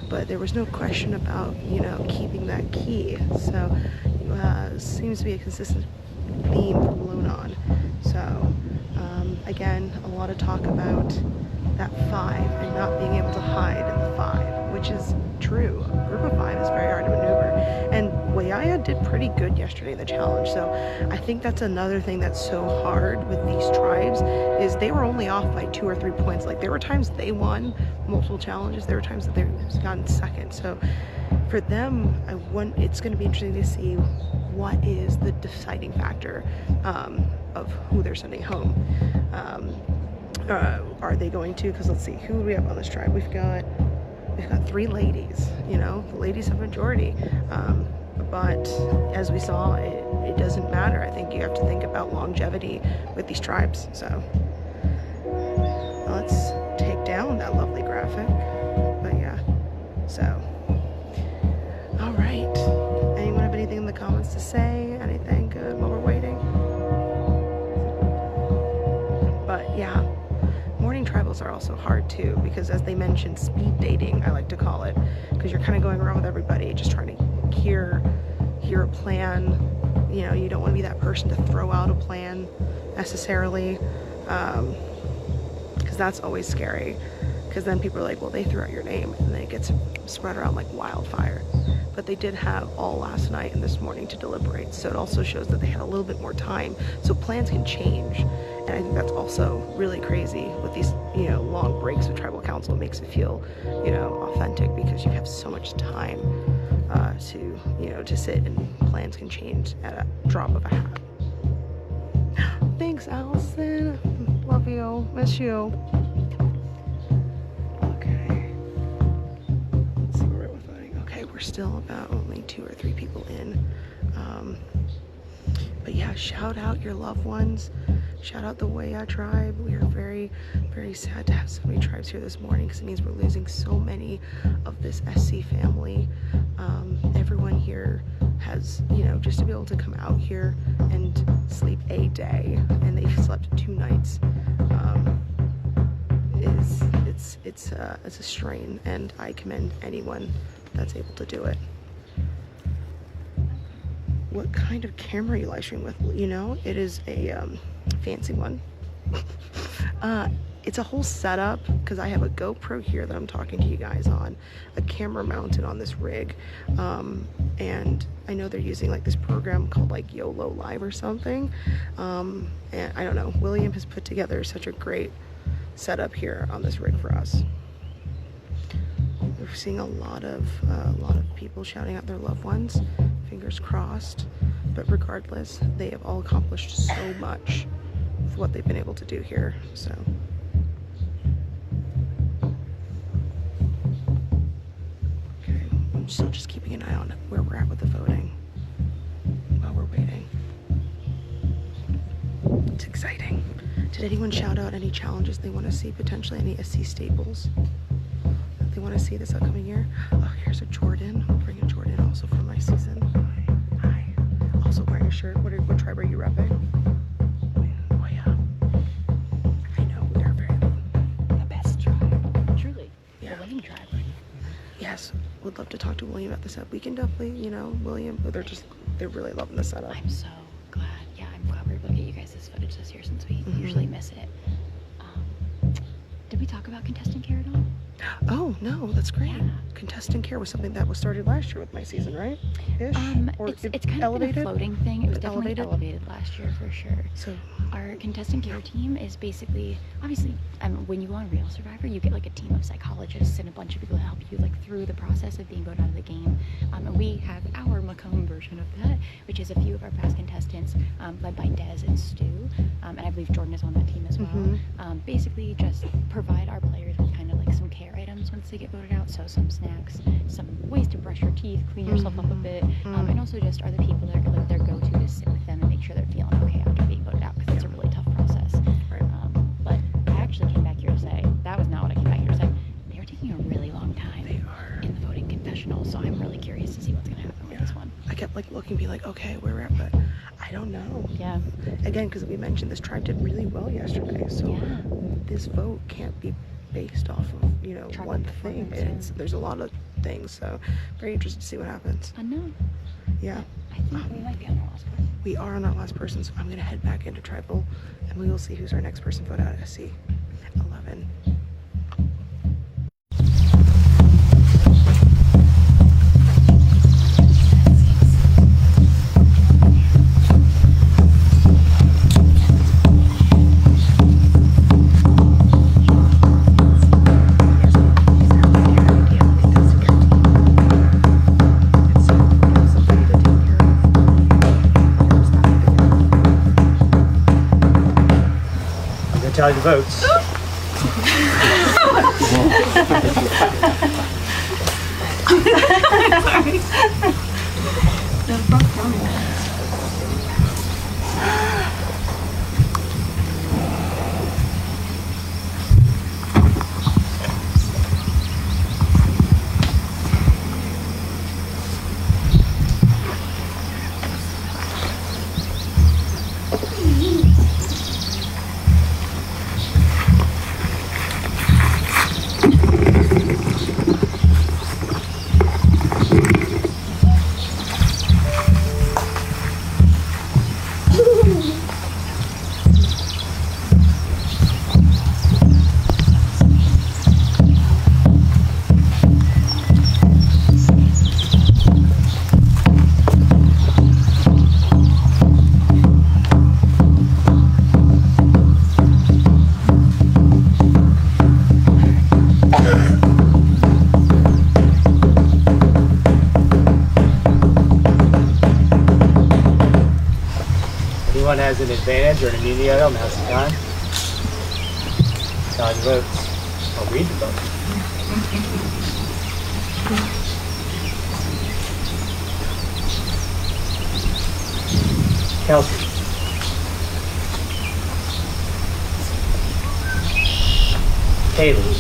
but there was no question about, you know, keeping that key. So seems to be a consistent theme from Lunon. So again, a lot of talk about that 5 and not being able to hide in the 5, which is true. A group of 5 is very hard to maneuver, and Wayaya did pretty good yesterday in the challenge. So I think that's another thing that's so hard with these tribes, is they were only off by 2 or 3 points. Like, there were times they won multiple challenges, there were times that they've gotten second. So for them, it's going to be interesting to see what is the deciding factor of who they're sending home. Are they going to, because let's see, who do we have on this tribe? We've got 3 ladies. You know, the ladies have majority, but as we saw, it doesn't matter. I think you have to think about longevity with these tribes. So let's take down that lovely graphic. But yeah, so all right, anyone have anything in the comments to say? Anything good while we're waiting? But yeah, morning tribals are also hard too, because as they mentioned, speed dating, I like to call it, because you're kind of going around with everybody just trying to hear a plan. You know, you don't want to be that person to throw out a plan necessarily, because that's always scary, because then people are like, well, they threw out your name, and then it gets spread around like wildfire. But they did have all last night and this morning to deliberate, so it also shows that they had a little bit more time, so plans can change. And I think that's also really crazy with these, you know, long breaks with tribal council. It makes it feel, you know, authentic, because you have so much time to, you know, to sit, and plans can change at a drop of a hat. Thanks, Allison. Love you. Miss you. Okay. Let's see where we're voting. Okay, we're still about only 2 or 3 people in. But yeah, shout out your loved ones. Shout out the Waya tribe. We are very, very sad to have so many tribes here this morning, because it means we're losing so many of this SC family. Everyone here has, you know, just to be able to come out here and sleep a day, and they've slept 2 nights, it's a strain, and I commend anyone that's able to do it. What kind of camera are you live stream with? You know, it is a fancy one. It's a whole setup, because I have a GoPro here that I'm talking to you guys on, a camera mounted on this rig, and I know they're using like this program called like YOLO Live or something, and I don't know, William has put together such a great setup here on this rig for us. We're seeing a lot of people shouting out their loved ones, fingers crossed, but regardless, they have all accomplished so much for what they've been able to do here. So okay, I'm still just keeping an eye on where we're at with the voting while we're waiting. It's exciting Did anyone shout out any challenges they want to see, potentially any SC staples that they want to see this upcoming year? Oh, here's a Jordan. I'll bring a Jordan also for my season. Hi. Also wearing a shirt. What tribe are you repping? Oh yeah. I know, they're the best tribe. Truly. Yeah. The winning tribe. Yes. Would love to talk to William about this up. We can definitely, you know, William, they're really loving the setup. I'm so glad. Yeah, I'm glad we're able to get you guys this footage this year since we usually miss it. Did we talk about contestant care at all? Oh no, that's great. Yeah. Contestant care was something that was started last year with my season, right? Ish? Or It's kind of been a floating thing. It was definitely elevated last year for sure. So our contestant care team is basically, obviously, when you go on Real Survivor, you get like a team of psychologists and a bunch of people to help you like through the process of being voted out of the game. And we have our Macomb version of that, which is a few of our past contestants, led by Des and Stu, and I believe Jordan is on that team as well. Basically, just provide our players with kind of like some care items once they get voted out. So some snacks, some ways to brush your teeth, clean yourself up a bit, and also just are the people that are like their go-to to sit with them and make sure they're feeling okay after being voted out, because it's a really tough process. But I actually came back here to say, that was not what I came back here to say. They are taking a really long time in the voting confessional, so I'm really curious to see what's going to happen with this one. I kept like looking, be like, okay, where we're at, but I don't know. Yeah. Again, because we mentioned this tribe did really well yesterday, so this vote can't be based off of, you know, one thing. There's a lot of things, so very interested to see what happens. Unknown. Yeah. I think we might be on our last person. We are on that last person, so I'm gonna head back into tribal, and we will see who's our next person voted out at SC11. Tally the votes. Anyone has an advantage or an immunity item, now's the time. Tally the votes. I'll read the vote. Kelsey. Kaylee.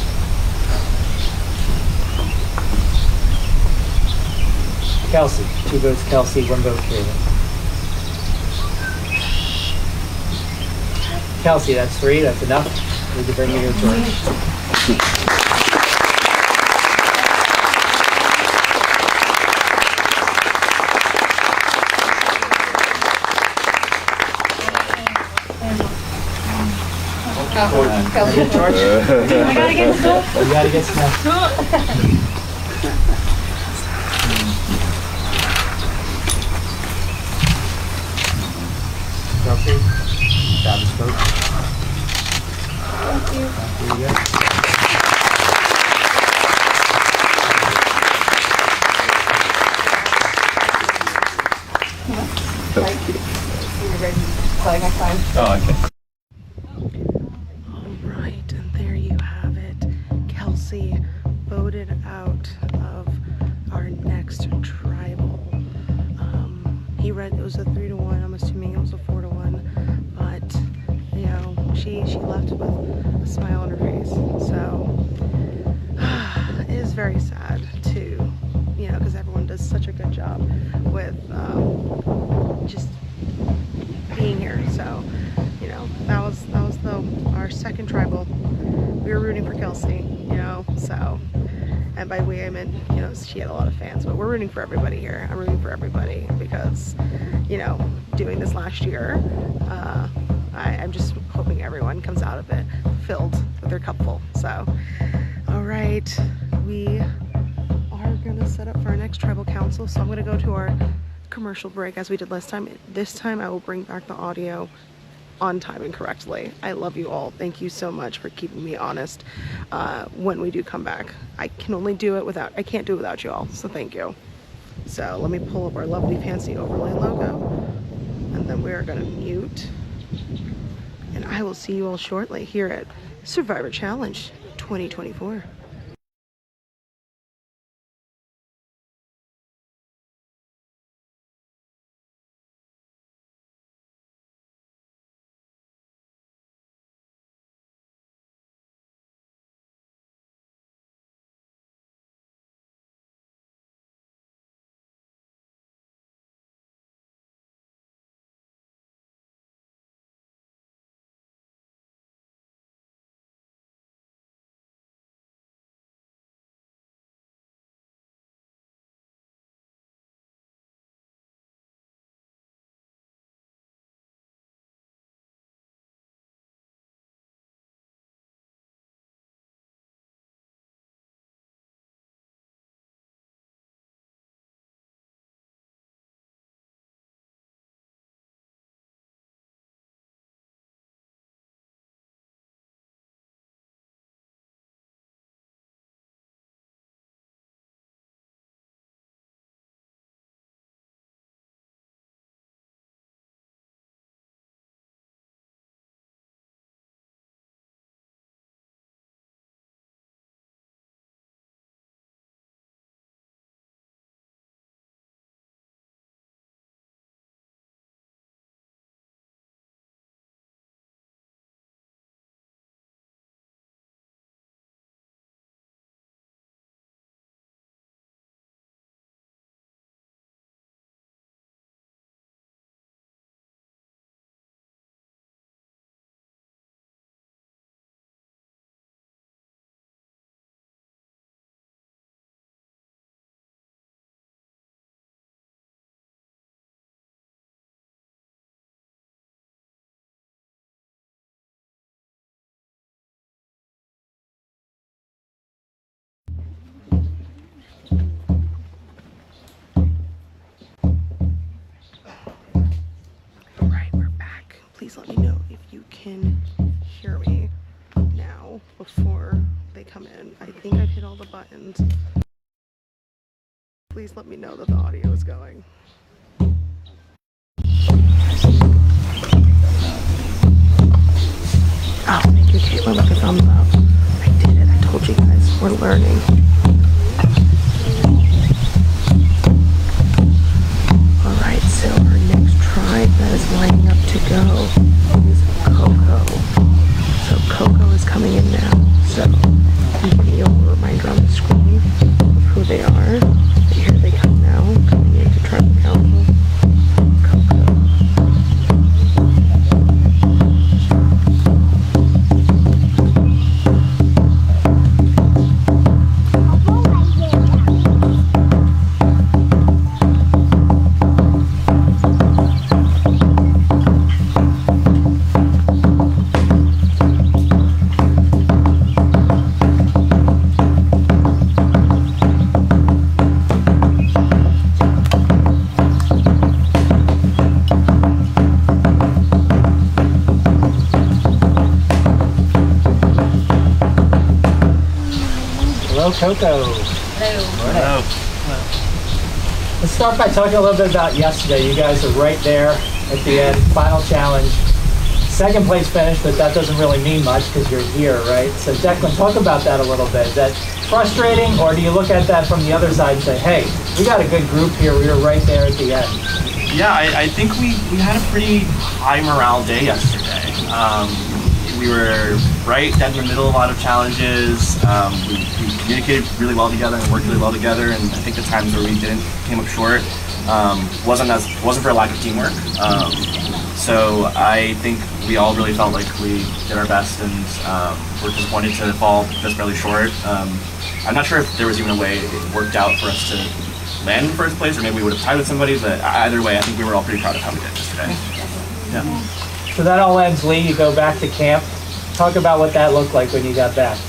Kelsey. 2 votes Kelsey, 1 vote Kaylee. Kelsey, that's 3, that's enough. We can bring you your choice. Kelsey in charge. I gotta get snuff. You gotta get snuff. Kelsey, Travis vote. Thank you. Here you go. Thank you. You're ready. Flag next time. Oh, okay. Alright, and there you have it. Kelsey voted out of our next tribal. He read it was a 3-1. I'm assuming it was a 4-1. But, you know, she left with a smile on her face. So it is very sad too, you know, because everyone does such a good job with just being here. So, you know, that was our second tribal. We were rooting for Kelsey, you know, so, and by we I meant, you know, she had a lot of fans, but we're rooting for everybody here. I'm rooting for everybody because, you know, doing this last year, I'm just hoping everyone comes out of it filled with their cup full. So, all right, we are gonna set up for our next tribal council. So I'm gonna go to our commercial break as we did last time. This time I will bring back the audio on time and correctly. I love you all. Thank you so much for keeping me honest when we do come back. I can't do it without you all, so thank you. So let me pull up our lovely fancy overlay logo, and then we are gonna mute, and I will see you all shortly here at Survivor Challenge 2024. Please let me know if you can hear me now before they come in. I think I've hit all the buttons. Please let me know that the audio is going. Oh, thank you, Caitlin, with the thumbs up. I did it. I told you guys. We're learning. Alright, so our next tribe that is lining up to go is Coco. So Coco is coming in now. So you can see a reminder on the screen of who they are. Here they come now, coming into tribal council. Coco. Coco. Hello. Let's start by talking a little bit about yesterday. You guys are right there at the end, final challenge. Second place finish, but that doesn't really mean much because you're here, right? So Declan, talk about that a little bit. Is that frustrating, or do you look at that from the other side and say, hey, we got a good group here, we were right there at the end? Yeah, I think we had a pretty high morale day yesterday. we were right dead in the middle of a lot of challenges. We communicated really well together and worked really well together, and I think the times where we came up short wasn't for a lack of teamwork. So I think we all really felt like we did our best, and we're disappointed to fall just barely short. I'm not sure if there was even a way it worked out for us to land in first place, or maybe we would have tied with somebody, but either way, I think we were all pretty proud of how we did yesterday. Yeah. So that all ends, Lee. You go back to camp. Talk about what that looked like when you got back.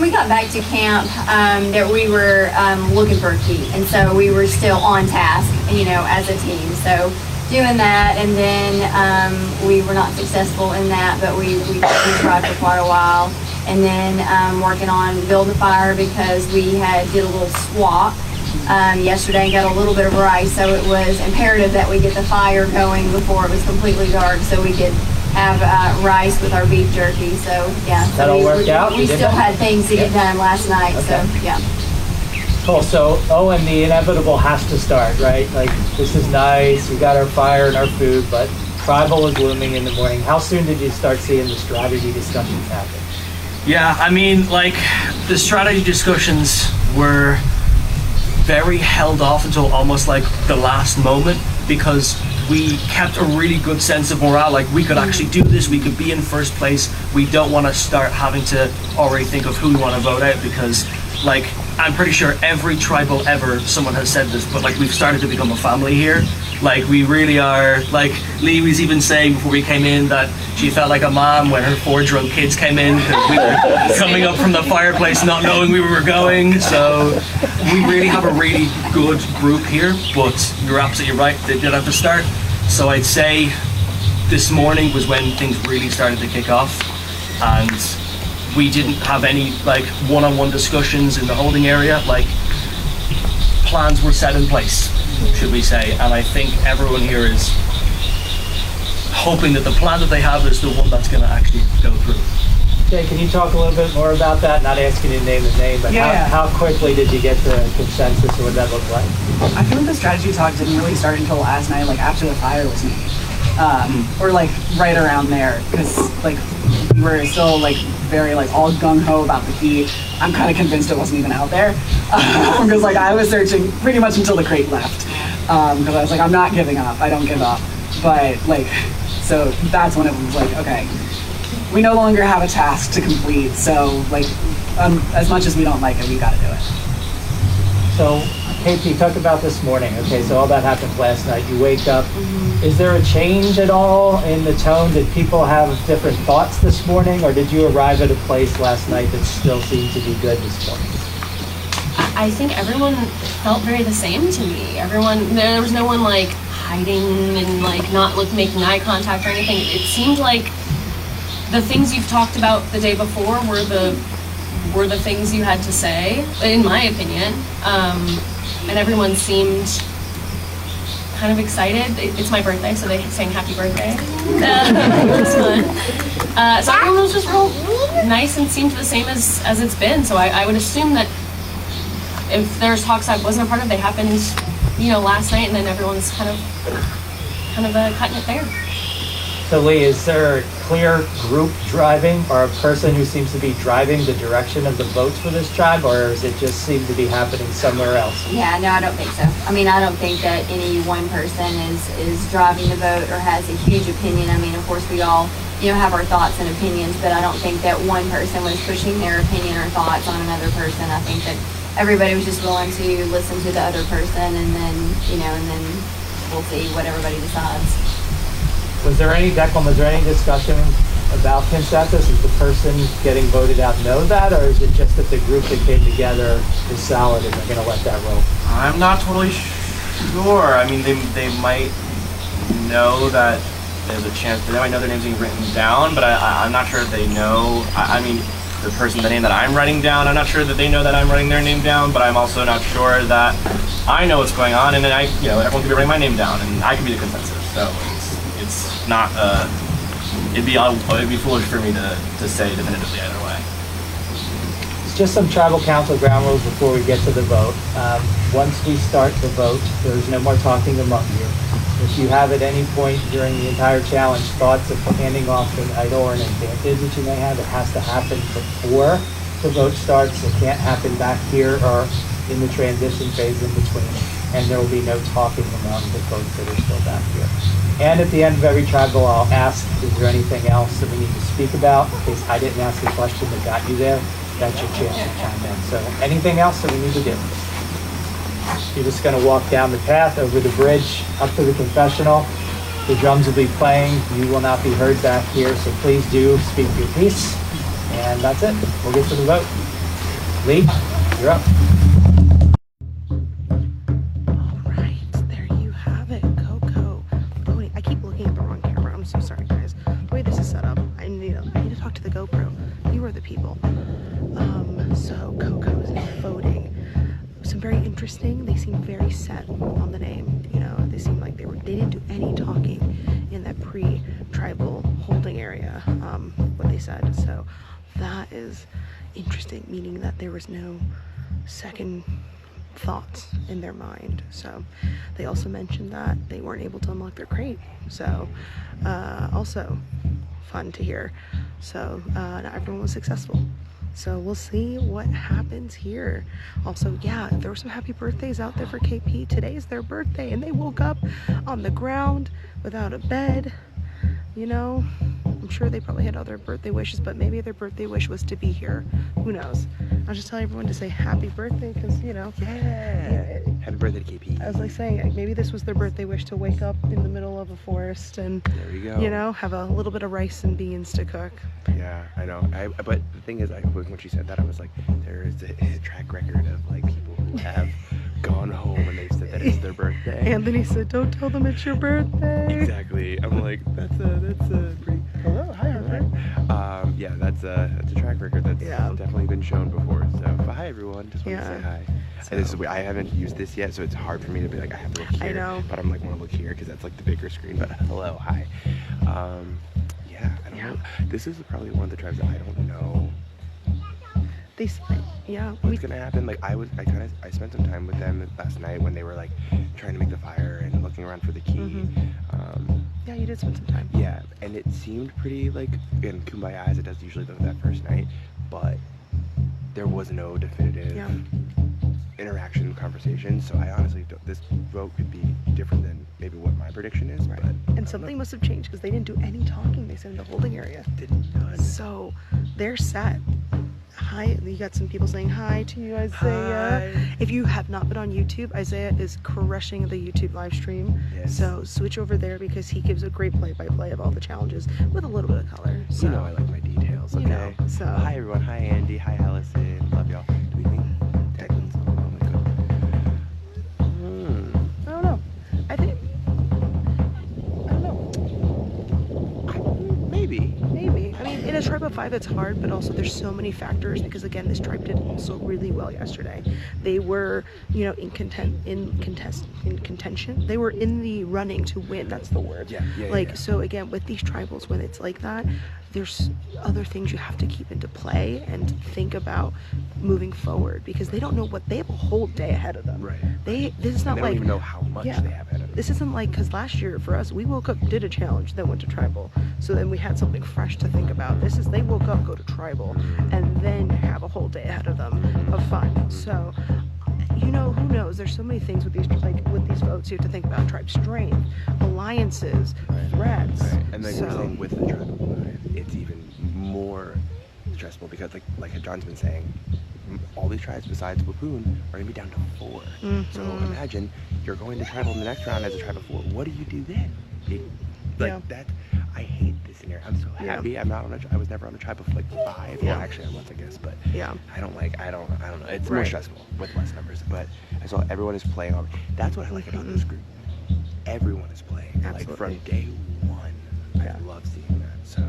We got back to camp that we were looking for a key, and so we were still on task, as a team. So doing that, and then we were not successful in that, but we tried for quite a while, and then working on build a fire because we did a little swap yesterday and got a little bit of rice, so it was imperative that we get the fire going before it was completely dark so we could have rice with our beef jerky. So yeah, that all worked out? We still had things to get done last night, so yeah. Cool. So and the inevitable has to start, right? Like, this is nice, we got our fire and our food, but tribal is looming in the morning. How soon did you start seeing the strategy discussions happen? Yeah, I mean, like, the strategy discussions were very held off until almost like the last moment, because we kept a really good sense of morale. Like, we could actually do this, we could be in first place. We don't want to start having to already think of who we want to vote out, because, like, I'm pretty sure every tribal ever, someone has said this, but like, we've started to become a family here. Like, we really are. Like, Lee was even saying before we came in that she felt like a mom when her 4 drunk kids came in, because we were coming up from the fireplace not knowing we were going. So we really have a really good group here, but you're absolutely right, they did have to start. So I'd say this morning was when things really started to kick off, and we didn't have any like one-on-one discussions in the holding area. Like, plans were set in place, should we say, and I think everyone here is hoping that the plan that they have is the one that's going to actually go through. Jay, can you talk a little bit more about that? Not asking you to name the name, but how quickly did you get to consensus, or what did that look like? I feel like the strategy talk didn't really start until last night, like after the fire was made. Or like right around there, because like we were still like very like all gung-ho about the key. I'm kind of convinced it wasn't even out there, because like I was searching pretty much until the crate left, because I was like, I'm not giving up, I don't give up. But like, so that's when it was like, okay, we no longer have a task to complete, so like as much as we don't like it, we got to do it. So Kate, you talked about this morning. Okay, so all that happened last night. You wake up. Is there a change at all in the tone? Did people have different thoughts this morning, or did you arrive at a place last night that still seemed to be good this morning? I think everyone felt very the same to me. There was no one like hiding and like not making eye contact or anything. It seemed like the things you've talked about the day before were the things you had to say, in my opinion. And everyone seemed kind of excited. It's my birthday, so they sang happy birthday. It was fun. So everyone was just real nice and seemed the same as it's been. So I would assume that if there's talks I wasn't a part of, they happened, last night, and then everyone's kind of cutting it there. So Lee, is there a clear group driving, or a person who seems to be driving the direction of the votes for this tribe, or does it just seem to be happening somewhere else? Yeah, no, I don't think so. I mean, I don't think that any one person is driving the vote or has a huge opinion. I mean, of course, we all, have our thoughts and opinions, but I don't think that one person was pushing their opinion or thoughts on another person. I think that everybody was just willing to listen to the other person, and then, and then we'll see what everybody decides. Was there any discussion about consensus? Is the person getting voted out know that, or is it just that the group that came together is solid and they're going to let that roll? I'm not totally sure. I mean, they might know that there's a chance, they might know their name's being written down, but I'm not sure if they know. I mean, the name that I'm writing down, I'm not sure that they know that I'm writing their name down, but I'm also not sure that I know what's going on, and then everyone could be writing my name down, and I could be the consensus. So it's not, it'd be foolish for me to say definitively either way. It's just some tribal council ground rules before we get to the vote. Once we start the vote, there's no more talking among you. If you have at any point during the entire challenge thoughts of handing off an idol or an advantage that you may have, it has to happen before the vote starts. It can't happen back here or in the transition phase in between. And there will be no talking among the folks that are still back here. And at the end of every tribal, I'll ask, is there anything else that we need to speak about? In case I didn't ask the question that got you there, that's your chance to chime in. So anything else that we need to do? You're just going to walk down the path, over the bridge, up to the confessional. The drums will be playing. You will not be heard back here, so please do speak your piece. And that's it. We'll get to the vote. Lee, you're up. All right, there you have it. Coco voting. I keep looking at the wrong camera. I'm so sorry, guys. The way this is set up, I need to talk to the GoPro. You are the people. So Coco is now voting. Some very interesting. They seem very set on the name. You know, they seem like they didn't do any talking in that pre-tribal holding area. What they said. So that is interesting, meaning that there was no second thoughts in their mind. So they also mentioned that they weren't able to unlock their crate. So also fun to hear. So not everyone was successful. So we'll see what happens here. Also, yeah, there were some happy birthdays out there for KP. Today is their birthday and they woke up on the ground without a bed. You know, I'm sure they probably had other birthday wishes, but maybe their birthday wish was to be here. Who knows? I'll just tell everyone to say happy birthday because, you know. Yeah. Happy birthday to KP. I was like saying, like, maybe this was their birthday wish to wake up in the middle of a forest and, there we go. You know, have a little bit of rice and beans to cook. Yeah, I know. But the thing is, when she said that, I was like, there is a track record of like people who have gone home and they've said that it's their birthday. Anthony said, don't tell them it's your birthday. Exactly. I'm like, that's a pretty. Hello, hi, Hunter. Yeah, that's a track record that's definitely been shown before. So, but hi everyone, just wanted to say hi. So, and this is, I haven't used this yet, so it's hard for me to be like, I have to look here. I know. But I'm like, want to look here because that's like the bigger screen. But hello, hi. Yeah, I don't know. This is probably one of the tribes that I don't know. They, yeah. What's gonna happen? Like I spent some time with them last night when they were like trying to make the fire and looking around for the key. Yeah, you did spend some time. Yeah, and it seemed pretty like in kumbaya as it does usually that first night, but there was no definitive interaction conversation. So I honestly don't, this vote could be different than maybe what my prediction is. Right. But and something must have changed because they didn't do any talking. They said in the holding area. Did none. So they're set. Hi, you got some people saying hi to you, Isaiah. Hi. If you have not been on YouTube, Isaiah is crushing the YouTube live stream. Yes. So switch over there because he gives a great play-by-play of all the challenges with a little bit of color. So you know I like my details. Okay. You know, so hi everyone. Hi Andy. Hi Allison. Love y'all. Do we think Declan's on? Oh my god. I don't know. I don't know. Maybe. Maybe. I mean, in a tribe of 5, it's hard, but also there's so many factors because again, this tribe did also really well yesterday. They were, you know, in contention. They were in the running to win. That's the word. Yeah. So again, with these tribals, when it's like that, there's other things you have to keep into play and think about moving forward because they don't know what they have a whole day ahead of them. Right. This is not they like don't even know how much they have ahead of them. This isn't like, because last year for us, we woke up, did a challenge, then went to tribal. So then we had something fresh to think about. This is, they woke up, go to tribal, and then have a whole day ahead of them of fun. So, you know, who knows? There's so many things with these, like with these votes you have to think about: tribe strength, alliances, threats. Right. And then we're saying with the tribal vibe, it's even more stressful because, like John's been saying, all these tribes besides Wapoon are gonna be down to 4. So imagine you're going to tribal in the next round as a tribe of 4. What do you do then? That. I hate this scenario. I'm so happy I'm not on I was never on a tribe of like 5. Well, actually I was, I guess, but I don't know. It's more stressful with less numbers. But I saw everyone is playing on. That's what I like about this group. Everyone is playing. Like from day 1. I love seeing that. So.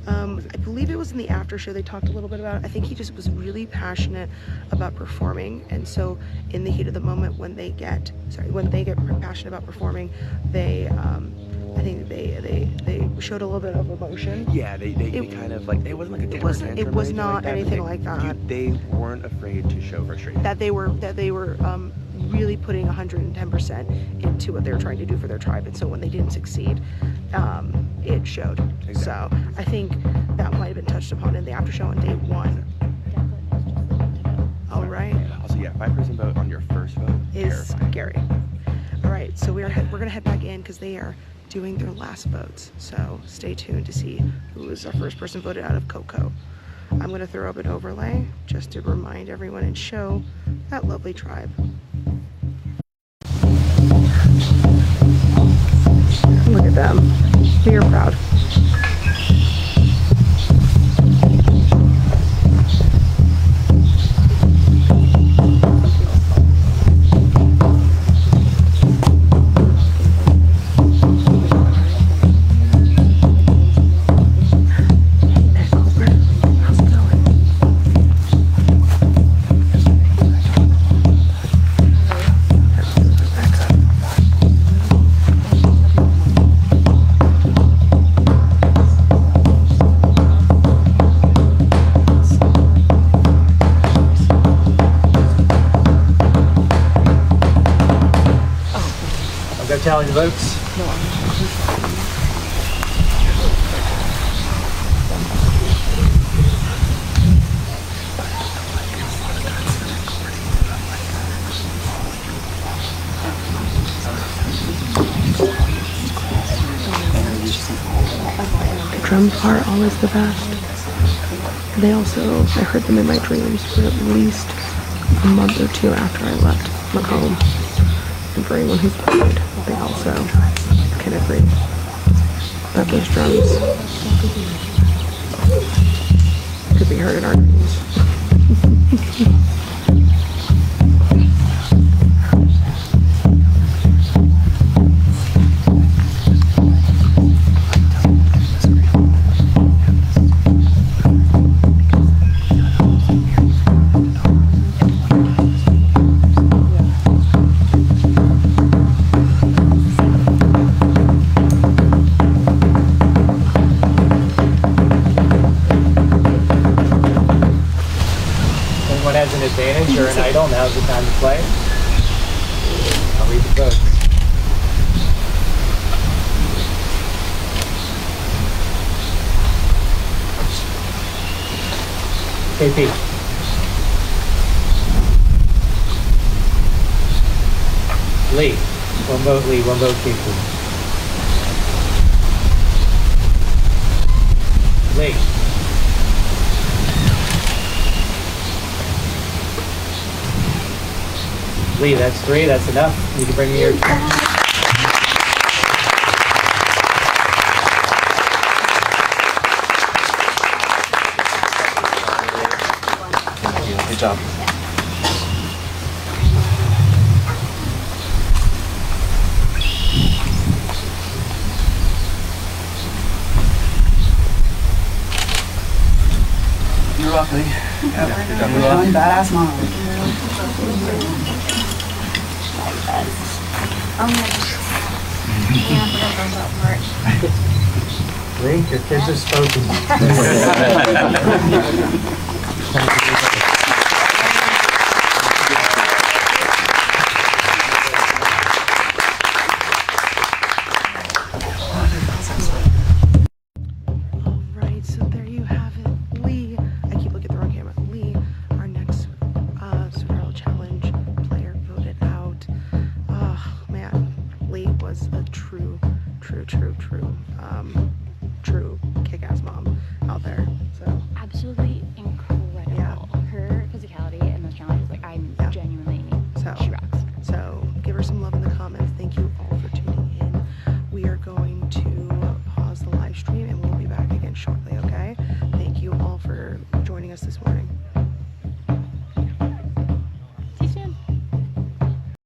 I believe it was in the after show they talked a little bit about it. I think he just was really passionate about performing, and so in the heat of the moment when they get passionate about performing, they I think they showed a little bit of emotion. Yeah, they kind of like, it wasn't like a temper tantrum. It was not anything like that. They weren't afraid to show frustration. That they were really putting 110% into what they were trying to do for their tribe, and so when they didn't succeed, it showed. Exactly. So I think that might have been touched upon in the after show on day 1. All right. Also, yeah, 5% vote on your first vote is terrifying. scary. All right, so we're gonna head back in because they are doing their last votes. So stay tuned to see who was our first person voted out of Coco. I'm gonna throw up an overlay just to remind everyone and show that lovely tribe. Look at them. We are proud. Tally the votes. The drums are always the best. They also, I heard them in my dreams for at least a month or 2 after I left Macomb. And for anyone who's played, they also can agree that those drums could be heard in our dreams. Has an advantage or an idol, now's the time to play. I'll read the votes. KP. Lee. 1 vote Lee, 1 vote KP. Lee. Lee, that's 3, that's enough. You can bring me your... Good job. You're welcome. You're badass mom. Lee, your kids are spoken. Alright, so there you have it. Lee, I keep looking at the wrong camera. Lee, our next Survival Challenge player voted out. Oh man, Lee was a true kick-ass mom out there. So absolutely